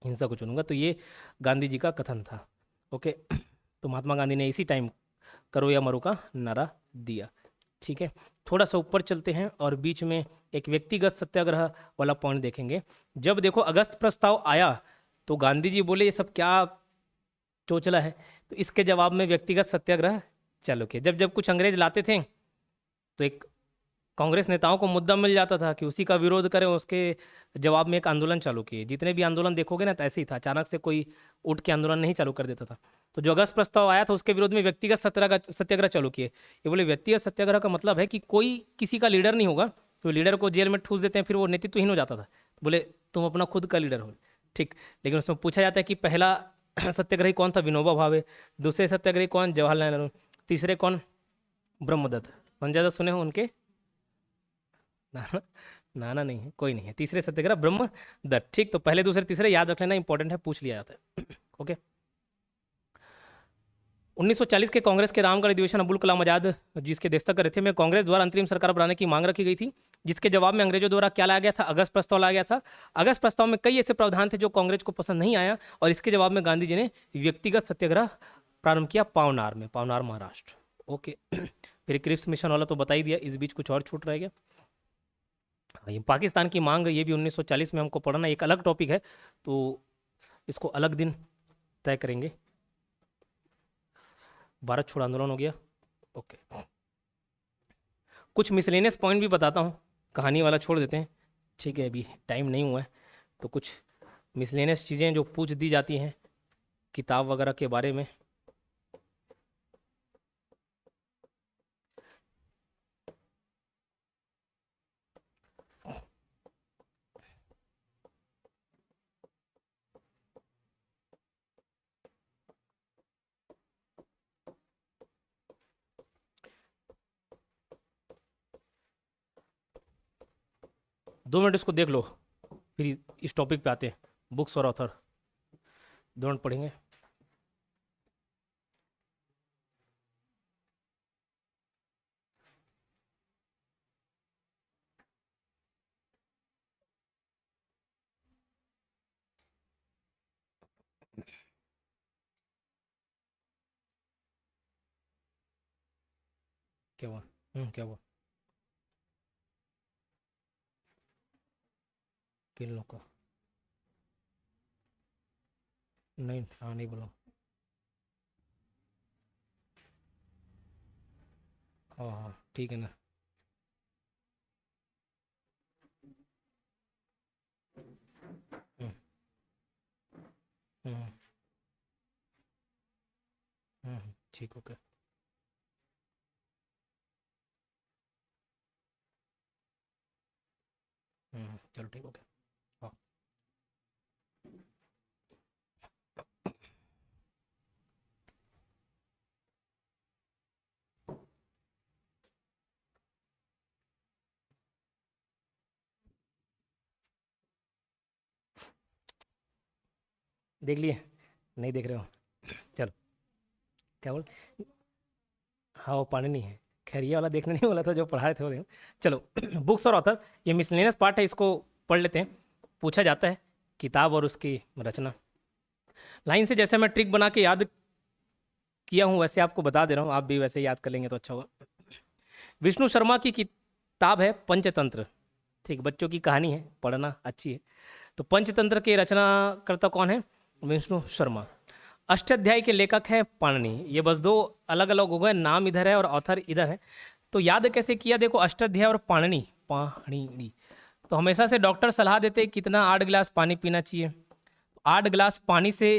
हिंसा को चुनूंगा। तो ये गांधी जी का कथन था। ओके, तो महात्मा गांधी ने इसी टाइम करो या मरो का नारा दिया। ठीक है, थोड़ा सा ऊपर चलते हैं और बीच में एक व्यक्तिगत सत्याग्रह वाला पॉइंट देखेंगे। जब देखो अगस्त प्रस्ताव आया तो गांधी जी बोले ये सब क्या चोचला है, तो इसके जवाब में व्यक्तिगत सत्याग्रह चालू किया। जब जब कुछ अंग्रेज लाते थे तो एक कांग्रेस नेताओं को मुद्दा मिल जाता था कि उसी का विरोध करें, उसके जवाब में एक आंदोलन चालू किए। जितने भी आंदोलन देखोगे ना तो ऐसे ही था, अचानक से कोई उठ के आंदोलन नहीं चालू कर देता था। तो जो अगस्त प्रस्ताव आया था उसके विरोध में व्यक्तिगत सत्याग्रह चालू किए। ये बोले व्यक्तिगत सत्याग्रह का मतलब है कि कोई किसी का लीडर नहीं होगा, तो लीडर को जेल में ठूस देते हैं, फिर वो नेतृत्वहीन हो जाता था। बोले तुम अपना खुद का लीडर हो। ठीक, लेकिन उसमें पूछा जाता है कि पहला सत्याग्रही कौन था? विनोबा भावे। दूसरे सत्याग्रही कौन? जवाहरलाल नेहरू। तीसरे कौन? ब्रह्मदत्त। संजय दत्त सुने हो उनके? नाना, नाना नहीं है, कोई नहीं है। तीसरे सत्याग्रह ब्रह्मदत्त। ठीक, तो पहले दूसरे तीसरे याद रख लेना, इंपॉर्टेंट है, पूछ लिया जाता है। ओके, 1940 के कांग्रेस के रामगढ़ अधिवेशन अबुल कलाम आजाद जिसके अध्यक्षता कर रहे थे में कांग्रेस द्वारा अंतरिम सरकार बनाने की मांग रखी गई थी, जिसके जवाब में अंग्रेजों द्वारा क्या लाया गया था? अगस्त प्रस्ताव लाया गया था। अगस्त प्रस्ताव में कई ऐसे प्रावधान थे जो कांग्रेस को पसंद नहीं आया और इसके जवाब में गांधी जी ने व्यक्तिगत सत्याग्रह प्रारंभ किया पावनार में, पावनार महाराष्ट्र। ओके, फिर क्रिप्स मिशन वाला तो बता ही दिया, इस बीच कुछ और छूट रह गया। ये पाकिस्तान की मांग, ये भी 1940 में हमको पढ़ना, एक अलग टॉपिक है तो इसको अलग दिन तय करेंगे। भारत छोड़ आंदोलन हो गया। ओके, कुछ मिसलेनियस पॉइंट भी बताता हूँ, कहानी वाला छोड़ देते हैं। ठीक है, अभी टाइम नहीं हुआ है तो कुछ मिसलेनियस चीज़ें जो पूछ दी जाती हैं किताब वगैरह के बारे में। दो मिनट इसको देख लो, फिर इस टॉपिक पे आते हैं। बुक्स और ऑथर 2 मिनट पढ़ेंगे। क्या हुआ? क्या हुआ? किन लोग का? नहीं, हाँ नहीं बोला। हाँ हाँ ठीक है ना। हम्म हम्म ठीक, ओके। चलो ठीक, ओके। हाँ, देख लिए? नहीं देख रहे हो? चलो, क्या बोल? हाँ वो पढ़नी है। खैर ये वाला देखने नहीं वाला था जो पढ़ाए थे वो देखो। चलो बुक्स और ऑथर, ये मिसलेनियस पार्ट है, इसको पढ़ लेते हैं। पूछा जाता है किताब और उसकी रचना। लाइन से जैसे मैं ट्रिक बना के याद किया हूँ वैसे आपको बता दे रहा हूँ, आप भी वैसे याद कर लेंगे तो अच्छा होगा। विष्णु शर्मा की किताब है पंचतंत्र। ठीक, बच्चों की कहानी है, पढ़ना अच्छी है। तो पंचतंत्र के रचनाकर्ता कौन है? विष्णु शर्मा। अष्टाध्यायी के लेखक हैं पाणिनि। ये बस दो अलग अलग हो गए, नाम इधर है और ऑथर इधर है। तो याद कैसे किया? देखो अष्टाध्यायी और पाणिनि, पाणिनि। तो हमेशा से डॉक्टर सलाह देते हैं कितना 8 गिलास पानी पीना चाहिए। 8 गिलास पानी से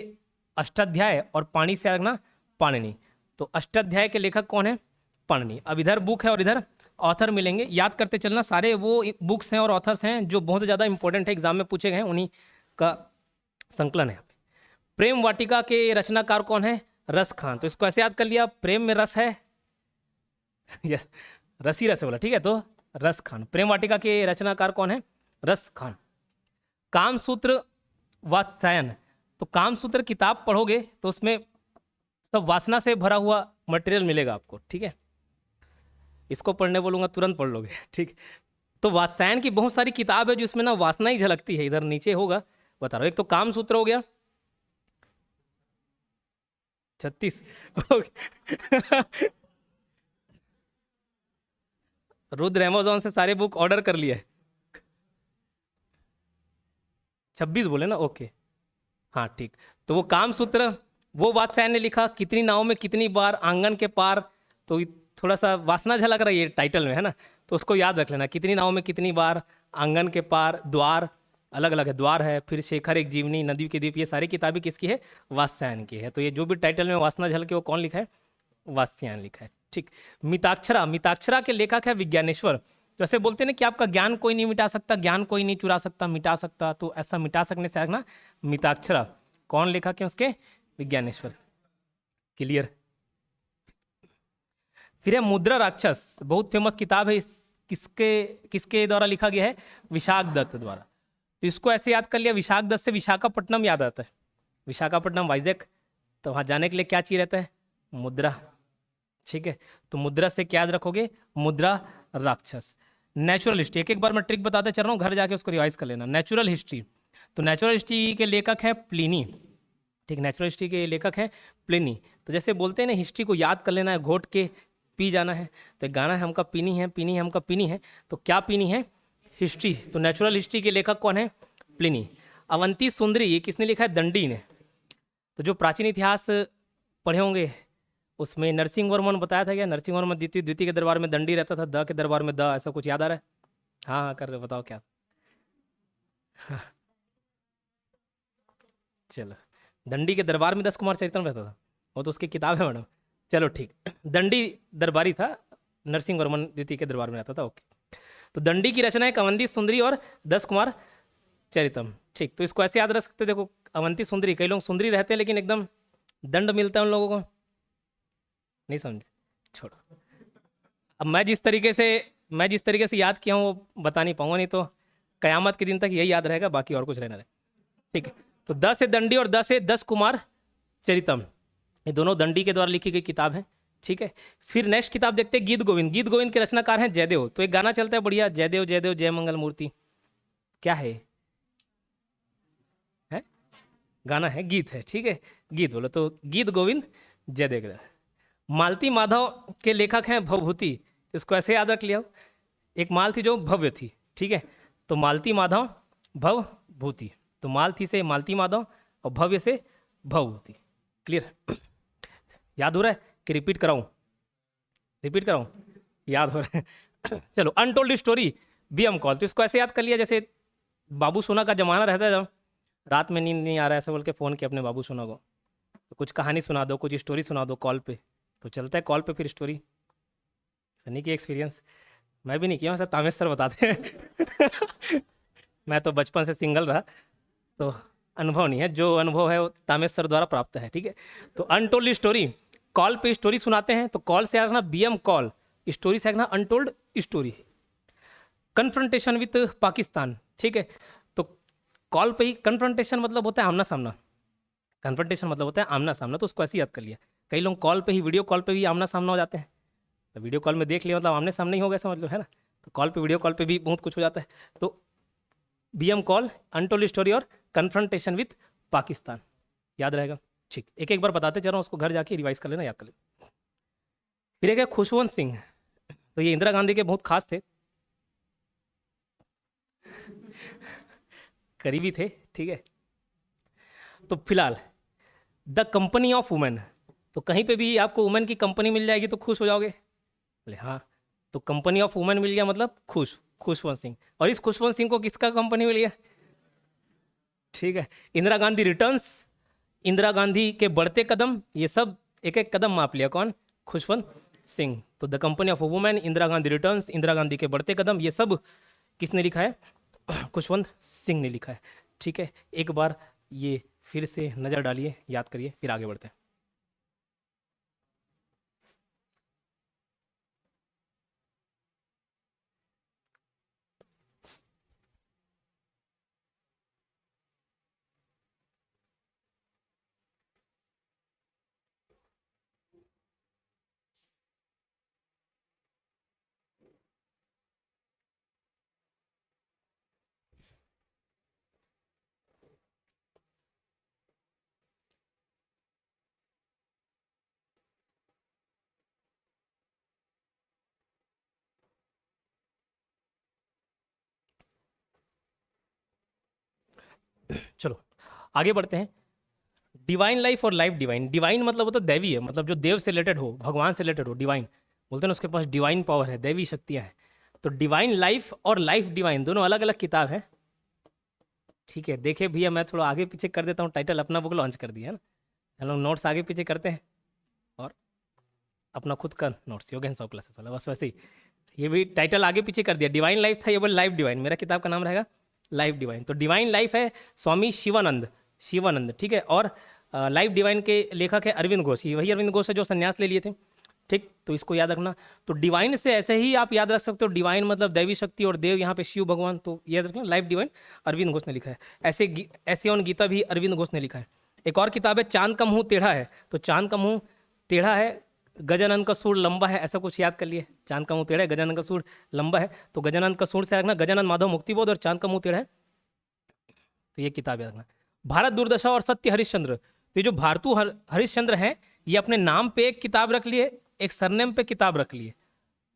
अष्टाध्याय और पानी से ना पाणिनि। तो अष्टाध्याय के लेखक कौन है? पाणिनि। अब इधर बुक है और इधर ऑथर मिलेंगे, याद करते चलना। सारे वो बुक्स हैं और ऑथर्स हैं जो बहुत ज़्यादा इंपॉर्टेंट है, एग्जाम में पूछे गए हैं, उन्हीं का संकलन है। प्रेम वाटिका के रचनाकार कौन है? रस खान। तो इसको ऐसे याद कर लिया, प्रेम में रस है यस, रसी रस बोला, ठीक है। तो रस खान। प्रेम वाटिका के रचनाकार कौन है? रस खान। कामसूत्र वात्सायन। तो कामसूत्र किताब पढ़ोगे तो उसमें सब वासना से भरा हुआ मटेरियल मिलेगा आपको, ठीक है। इसको पढ़ने बोलूंगा तुरंत पढ़ लोगे। ठीक। तो वात्स्यायन की बहुत सारी किताब है जिसमें ना वासना ही झलकती है, इधर नीचे होगा बता रहा हूँ। एक तो काम सूत्र हो गया 36। रुद्र एमेजोन से सारे बुक ऑर्डर कर लिए। 26 बोले ना, ओके। हाँ ठीक। तो वो काम सूत्र, वो वात्स्यायन ने लिखा, कितनी नाव में कितनी बार आंगन के पार। तो थोड़ा सा वासना झलक रही है टाइटल में, है ना, तो उसको याद रख लेना, कितनी नाव में कितनी बार आंगन के पार, द्वार अलग अलग है, द्वार है, फिर शेखर एक जीवनी, नदी के द्वीप, ये सारी किताबें किसकी है? वात्स्यायन की है। तो ये जो भी टाइटल में वासना झलके वो कौन लिखा है? वात्स्यायन लिखा है। ठीक। मिताक्षरा, मिताक्षरा के लेखक है विज्ञानेश्वर। जैसे बोलते हैं ना कि आपका ज्ञान कोई नहीं मिटा सकता, ज्ञान कोई नहीं चुरा सकता, मिटा सकता, तो ऐसा मिटा सकने से ना मिताक्षरा। कौन लेखक है उसके? विज्ञानेश्वर। क्लियर। फिर है मुद्रा राक्षस, बहुत फेमस किताब है। किसके किसके द्वारा लिखा गया है? विशाख दत्त द्वारा। तो इसको ऐसे याद कर लिया, विशाख दत्त से विशाखापट्टनम याद आता है। विशाखापट्टनम वाइजैक, तो वहां जाने के लिए क्या चाहिए रहता है? मुद्रा। ठीक है, तो मुद्रा से क्या याद रखोगे? मुद्रा राक्षस। नेचुरल हिस्ट्री, एक एक बार मैं ट्रिक बताते चल रहा हूँ, घर जाके उसको रिवाइज कर लेना। नेचुरल हिस्ट्री, तो नेचुरल हिस्ट्री के लेखक है प्लिनी। ठीक, नेचुरल हिस्ट्री के लेखक है प्लिनी। तो जैसे बोलते हैं ना, हिस्ट्री को याद कर लेना है, घोट के पी जाना है। तो एक गाना है हमका पीनी है, पीनी है हमका पीनी है, तो क्या पीनी है? हिस्ट्री। तो नेचुरल हिस्ट्री के लेखक कौन है? प्लिनी। अवंती सुंदरी, ये किसने लिखा है? दंडी ने। तो जो प्राचीन इतिहास पढ़े होंगे उसमें नरसिंह वर्मन बताया था क्या? नरसिंह वर्मन द्वितीय द्वितीय के दरबार में दंडी रहता था, द के दरबार में द, ऐसा कुछ याद आ रहा है? हाँ हाँ, कर रहे बताओ क्या। चलो, दंडी के दरबार में 10 कुमार चरित्रम रहता था, वो तो उसकी किताब है मैडम। चलो ठीक। दंडी दरबारी था, नरसिंह वर्मन द्वितीय के दरबार में रहता था, ओके। तो दंडी की रचना है अवंती सुंदरी और 10 कुमार चरितम। ठीक, तो इसको ऐसे याद रख सकते, देखो अवंती सुंदरी, कई लोग सुंदरी रहते हैं लेकिन एकदम दंड मिलता है उन लोगों को, नहीं समझे, छोड़ो। अब मैं जिस तरीके से याद किया हूँ वो बता नहीं पाऊंगा, नहीं तो कयामत के दिन तक यही याद रहेगा, बाकी और कुछ रहना रहे। ठीक है, तो 10 है दंडी और 10 है 10 कुमार चरितम, ये दोनों दंडी के द्वारा लिखी गई किताब है। ठीक है, फिर नेक्स्ट किताब देखते हैं गीत गोविंद। गीत गोविंद के रचनाकार हैं जयदेव। तो एक गाना चलता है बढ़िया, जयदेव जयदेव जय मंगल मूर्ति, क्या है गाना है, गीत है, ठीक है, गीत बोलो। तो गीत गोविंद जयदेव। मालती माधव के लेखक हैं भवभूति, इसको ऐसे याद रख लिया। एक माल थी जो भव्य थी, ठीक है, तो मालती माधव भवभूति, तो माल थी से मालती माधव और भव्य से भवभूति। क्लियर? याद हो रहा है कि रिपीट कराऊं? रिपीट कराऊं? याद हो रहा है। चलो, untold story B M Kaul, तो इसको ऐसे याद कर लिया, जैसे बाबू सोना का जमाना रहता है, जब रात में नींद नहीं आ रहा है ऐसे बोल के फ़ोन किया अपने बाबू सोना को, तो कुछ कहानी सुना दो, कुछ स्टोरी सुना दो कॉल पे, तो चलता है कॉल पे फिर स्टोरी। सनी की एक्सपीरियंस मैं भी नहीं किया, सब तामेश सर बताते हैं। मैं तो बचपन से सिंगल रहा, तो अनुभव नहीं है, जो अनुभव है वो तामेश सर द्वारा प्राप्त है। ठीक है, तो अनटोल्ड स्टोरी, कॉल पे स्टोरी सुनाते हैं, तो कॉल से आना बीएम कॉल, स्टोरी से आना untold story. Confrontation with Pakistan, ठीक है, तो कॉल पे ही कन्फ्रंटेशन मतलब होता है आमना सामना, कन्फ्रंटेशन मतलब होता है आमना सामना, तो उसको ऐसे याद कर लिया। कई लोग कॉल पे ही, वीडियो कॉल पे भी आमना सामना हो जाते हैं, तो वीडियो कॉल में देख लिया मतलब आमने सामने ही हो गया, समझ लो, है ना। तो कॉल पे, वीडियो कॉल पे भी बहुत कुछ हो जाता है। तो बीएम कॉल, अनटोल्ड स्टोरी और कन्फ्रंटेशन विथ पाकिस्तान, याद रहेगा। ठीक, एक एक बार बताते चल रहा हूँ, उसको घर जाके रिवाइज कर लेना, याद कर लेना। फिर एक है खुशवंत सिंह, तो ये इंदिरा गांधी के बहुत खास थे, करीबी थे, ठीक है। तो फिलहाल द कंपनी ऑफ वुमेन, तो कहीं पे भी आपको वुमेन की कंपनी मिल जाएगी तो खुश हो जाओगे, बोले हाँ। तो कंपनी ऑफ वुमेन मिल गया मतलब खुश, खुशवंत सिंह। और इस खुशवंत सिंह को किसका कंपनी मिल गया? ठीक है, इंदिरा गांधी रिटर्न्स, इंदिरा गांधी के बढ़ते कदम, ये सब एक एक कदम माप लिया, कौन? खुशवंत सिंह। तो the company of women, Indira Gandhi returns, Indira Gandhi के बढ़ते कदम, ये सब किसने लिखा है? खुशवंत सिंह ने लिखा है। ठीक है, एक बार ये फिर से नजर डालिए, याद करिए, फिर आगे बढ़ते हैं। चलो आगे बढ़ते हैं। डिवाइन लाइफ और लाइफ डिवाइन। डिवाइन मतलब होता है दैवी है, मतलब जो देव से रिलेटेड हो, भगवान से रिलेटेड हो। डिवाइन बोलते हैं ना, उसके पास डिवाइन पावर है, दैवी शक्तियां हैं। तो डिवाइन लाइफ और लाइफ डिवाइन दोनों अलग अलग किताब है। ठीक है, देखिए भैया मैं थोड़ा आगे पीछे कर देता हूँ, टाइटल अपना बुक लॉन्च कर दिया है ना, हम लोग नोट्स आगे पीछे करते हैं और अपना खुद का नोट्स योगेन सौ क्लासेस वाला, बस वैसे ही ये भी टाइटल आगे पीछे कर दिया। डिवाइन लाइफ था, ये बोल लाइफ डिवाइन, मेरा किताब का नाम रहेगा लाइफ डिवाइन। तो डिवाइन लाइफ है स्वामी शिवानंद, शिवानंद, ठीक है। और लाइफ डिवाइन के लेखक है अरविंद घोष, ये वही अरविंद घोष है जो संन्यास ले लिए थे, ठीक। तो इसको याद रखना। तो डिवाइन से ऐसे ही आप याद रख सकते हो, डिवाइन मतलब दैवी शक्ति और देव यहाँ पे शिव भगवान, तो याद रखना लाइफ डिवाइन अरविंद घोष ने लिखा है। ऐसे ऑन गीता भी अरविंद घोष ने लिखा है। एक और किताब है चांद का मुंह टेढ़ा है, तो चांद का मुंह टेढ़ा है, गजानन का सूर लंबा है, ऐसा कुछ याद कर लिए। चांद का मुंह टेढ़ा है, गजानन का सूर लंबा है, तो गजानन का सूर से रखना गजानन माधव मुक्तिबोध, और चांद का मुंह टेढ़ा है, तो ये किताब याद रखना। भारत दुर्दशा और सत्य हरिश्चंद्र, तो ये जो भारतू हरिश्चंद्र हैं, ये अपने नाम पे एक किताब रख लिए, एक सरनेम पे किताब रख लिए।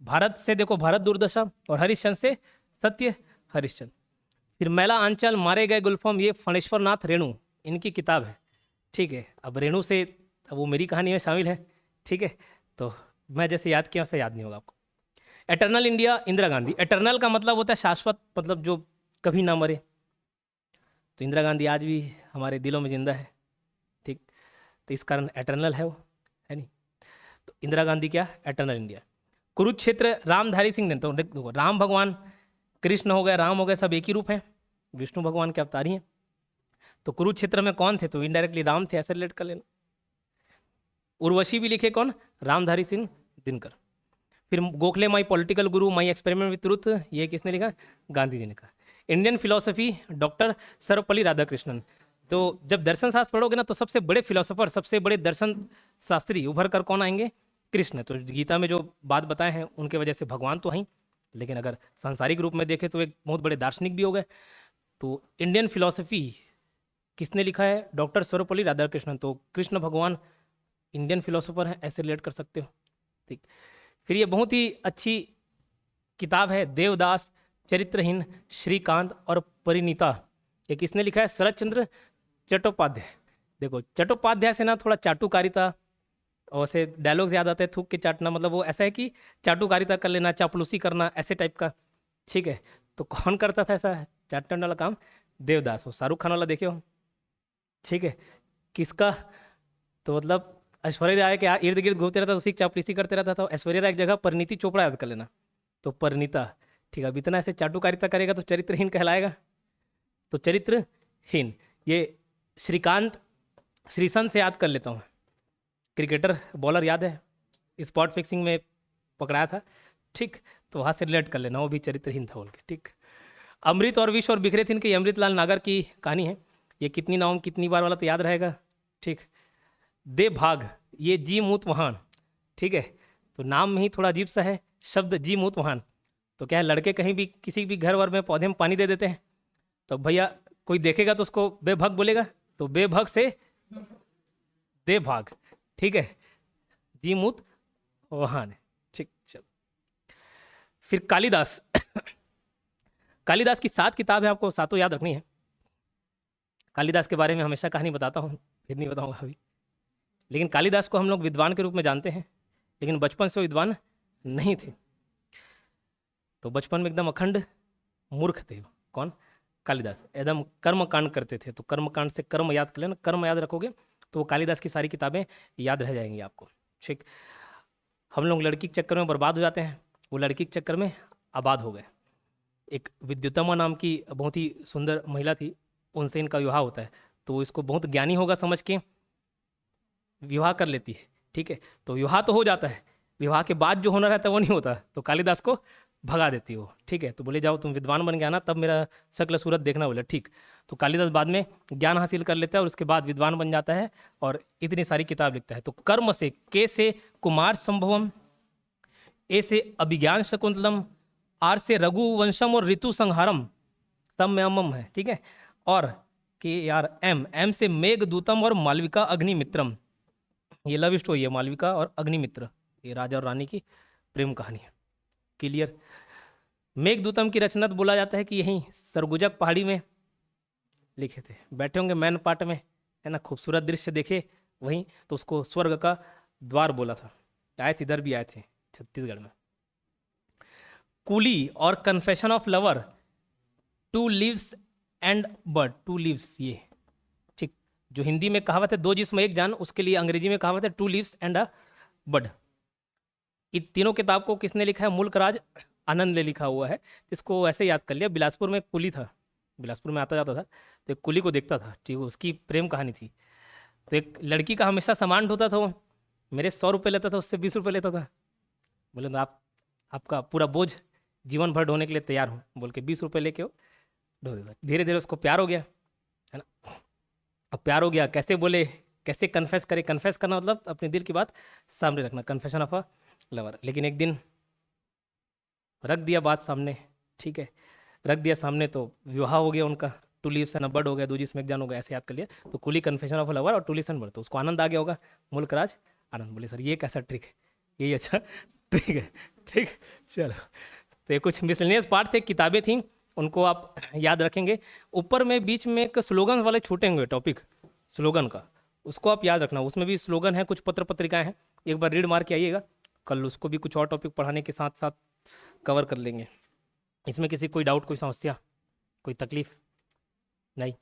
भारत से देखो भारत दुर्दशा, और हरिश्चंद्र से सत्य हरिश्चंद्र। फिर मैला आंचल, मारे गए गुलफम, ये फणेश्वर नाथ रेणु, इनकी किताब है, ठीक है। अब रेणु से, अब वो मेरी कहानी में शामिल है, ठीक है। तो मैं जैसे याद किया वैसे याद नहीं होगा आपको। Eternal India, Indira Gandhi. Eternal का मतलब होता है शाश्वत, मतलब जो कभी ना मरे, तो इंदिरा गांधी आज भी हमारे दिलों में जिंदा है, ठीक। तो इस कारण एटर्नल है वो, है नहीं। तो इंदिरा गांधी क्या, एटर्नल इंडिया। कुरुक्षेत्र, रामधारी सिंह दिनकर। तो देखो राम भगवान, कृष्ण हो गए, राम हो गए, सब एक ही रूप है, विष्णु भगवान के अवतारी हैं। तो कुरुक्षेत्र में कौन थे, तो इनडायरेक्टली राम थे, ऐसे रिलेट कर लेना। उर्वशी भी लिखे कौन, रामधारी सिंह दिनकर। फिर Gokhale my political Guru, my experiment with truth, ये किसने लिखा, गांधी जी ने कहा। Indian philosophy, doctor Sarvepalli Radhakrishnan. तो जब दर्शन शास्त्र पढ़ोगे ना, तो सबसे बड़े फिलोसोफर, सबसे बड़े दर्शन शास्त्री उभर कर कौन आएंगे, कृष्ण। तो गीता में जो बात बताए हैं उनके वजह से भगवान तो हैं, लेकिन अगर सांसारिक रूप में देखें तो एक बहुत बड़े दार्शनिक भी हो गए। तो इंडियन फिलोसफी किसने लिखा है, डॉक्टर सर्वपल्ली राधाकृष्णन। तो कृष्ण भगवान इंडियन फिलोसोफर हैं, ऐसे रिलेट कर सकते हो, ठीक। फिर ये बहुत ही अच्छी किताब है देवदास, चरित्रहीन, श्रीकांत और परिणीता। ये किसने लिखा है, शरद चंद्र चट्टोपाध्याय। देखो चट्टोपाध्याय से ना थोड़ा चाटुकारिता और से डायलॉग्स याद आते हैं, थूक के चाटना, मतलब वो ऐसा है कि चाटुकारिता कर लेना, चापलूसी करना, ऐसे टाइप का, ठीक है। तो कौन करता था ऐसा चाटने वाला काम, देवदास। वो शाहरुख खान वाला देखे हो, ठीक है। किसका, तो मतलब ऐश्वर्या राय के इर्द गिर्द घूमते रहता, उसी की चापलूसी करते रहता था। ऐश्वर्या राय की जगह परिणीति चोपड़ा याद कर लेना, तो परिणीता, ठीक है। अब इतना ऐसे चाटुकारिता करेगा तो चरित्रहीन कहलाएगा, तो चरित्रहीन। ये श्रीकांत, श्रीसंत से याद कर लेता हूँ, क्रिकेटर बॉलर याद है, स्पॉट फिक्सिंग में पकड़ाया था, ठीक। तो वहाँ से रिलेट कर लेना, वो भी चरित्रहीन था बोल के, ठीक। अमृत और विष और बिखरे थिन की अमृतलाल नागर की कहानी है। ये कितनी नाम कितनी बार वाला तो याद रहेगा, ठीक। दे भाग, ये जी मूत वहान, ठीक है। तो नाम में ही थोड़ा अजीब सा है शब्द जी मूत वहान। तो क्या है, लड़के कहीं भी किसी भी घर वर में पौधे में पानी दे देते हैं, तो भैया कोई देखेगा तो उसको बेभग बोलेगा, तो बेभग से दे भाग, ठीक है, जी मूत वहान है, ठीक। चलो फिर कालिदास। कालिदास की 7 किताबें, आपको सातों याद रखनी है। कालिदास के बारे में हमेशा कहानी बताता हूँ, फिर नहीं बताऊंगा अभी। लेकिन कालिदास को हम लोग विद्वान के रूप में जानते हैं, लेकिन बचपन से वो विद्वान नहीं थे। तो बचपन में एकदम अखंड मूर्ख थे। कौन, कालिदास। एकदम कर्म कांड करते थे, तो कर्म कांड से कर्म याद कर लेना, कर्म याद रखोगे तो वो कालिदास की सारी किताबें याद रह जाएंगी आपको, ठीक। हम लोग लड़की के चक्कर में बर्बाद हो जाते हैं, वो लड़की के चक्कर में आबाद हो गए। एक विद्युतमा नाम की बहुत ही सुंदर महिला थी, उनसे इनका विवाह होता है। तो इसको बहुत ज्ञानी होगा समझ के विवाह कर लेती है, ठीक है। तो विवाह तो हो जाता है, विवाह के बाद जो होना रहता है वो नहीं होता, तो कालिदास को भगा देती है वो, ठीक है। तो बोले जाओ तुम विद्वान बन गया ना, तब मेरा शक्ल सूरत देखना, बोले ठीक। तो कालिदास बाद में ज्ञान हासिल कर लेता है और उसके बाद विद्वान बन जाता है और इतनी सारी किताब लिखता है। तो कर्म से, के से कुमार संभवम, ए से अभिज्ञान शकुंतलम, आर से रघुवंशम और ऋतु संहारम, सब में अमम है, ठीक है। और के यार एम से मेघदूतम और मालविका अग्निमित्रम, ये लव स्टोरी है, मालविका और अग्निमित्र, ये राजा और रानी की प्रेम कहानी है, क्लियर। मेघदूतम की रचना तो बोला जाता है कि यहीं सरगुजा पहाड़ी में लिखे थे। बैठे होंगे मैन पार्ट में, है ना, खूबसूरत दृश्य देखे वहीं, तो उसको स्वर्ग का द्वार बोला था। आए थे, इधर भी आए थे छत्तीसगढ़ में। कूली और confession of lover, two leaves and bird, two leaves, ये ठीक, जो हिंदी में कहावत है दो जिस्म एक जान, उसके लिए अंग्रेजी में कहावत है two leaves and a bird. इन तीनों किताब को किसने लिखा है? मुल्क राज आनंद ने लिखा हुआ है। इसको ऐसे याद कर लिया, बिलासपुर में एक कुली था, बिलासपुर में आता जाता था, तो एक कुली को देखता था, ठीक है, उसकी प्रेम कहानी थी। तो एक लड़की का हमेशा सामान ढोता था वो, मेरे 100 रुपये लेता था, उससे 20 रुपये लेता था। बोले ना, आप आपका पूरा बोझ जीवन भर ढोने के लिए तैयार हूँ, बोल के 20 रुपये लेके वो ढो देता। धीरे धीरे उसको प्यार हो गया, है ना। अब प्यार हो गया, कैसे बोले, कैसे कन्फेस करे? कन्फेस करना मतलब अपने दिल की बात सामने रखना, कन्फेशन ऑफ अ लवर। लेकिन एक दिन रख दिया बात सामने, ठीक है, रख दिया सामने, तो विवाह हो गया उनका। Two leaves and a bird हो गया, दो जिसमें एक जान हो गया, ऐसे याद कर लिया। तो कुली कन्फेशन ऑफ अ लवर और टू लीव्स एंड बर्ड, तो उसको आनंद आ गया होगा, मुल्क राज आनंद। बोले सर ये कैसा ट्रिक है, यही अच्छा ट्रिक है, ठीक। चलो, तो ये कुछ मिसलेनियस पार्ट थे, किताबें थी, उनको आप याद रखेंगे। ऊपर में बीच में एक स्लोगन वाले छूटे हुए टॉपिक, स्लोगन का, उसको आप याद रखना। उसमें भी स्लोगन है, कुछ पत्र पत्रिकाएं हैं, एक बार रीड मार के आइएगा, कल उसको भी कुछ और टॉपिक पढ़ाने के साथ साथ कवर कर लेंगे। इसमें किसी कोई डाउट, कोई समस्या, कोई तकलीफ? नहीं।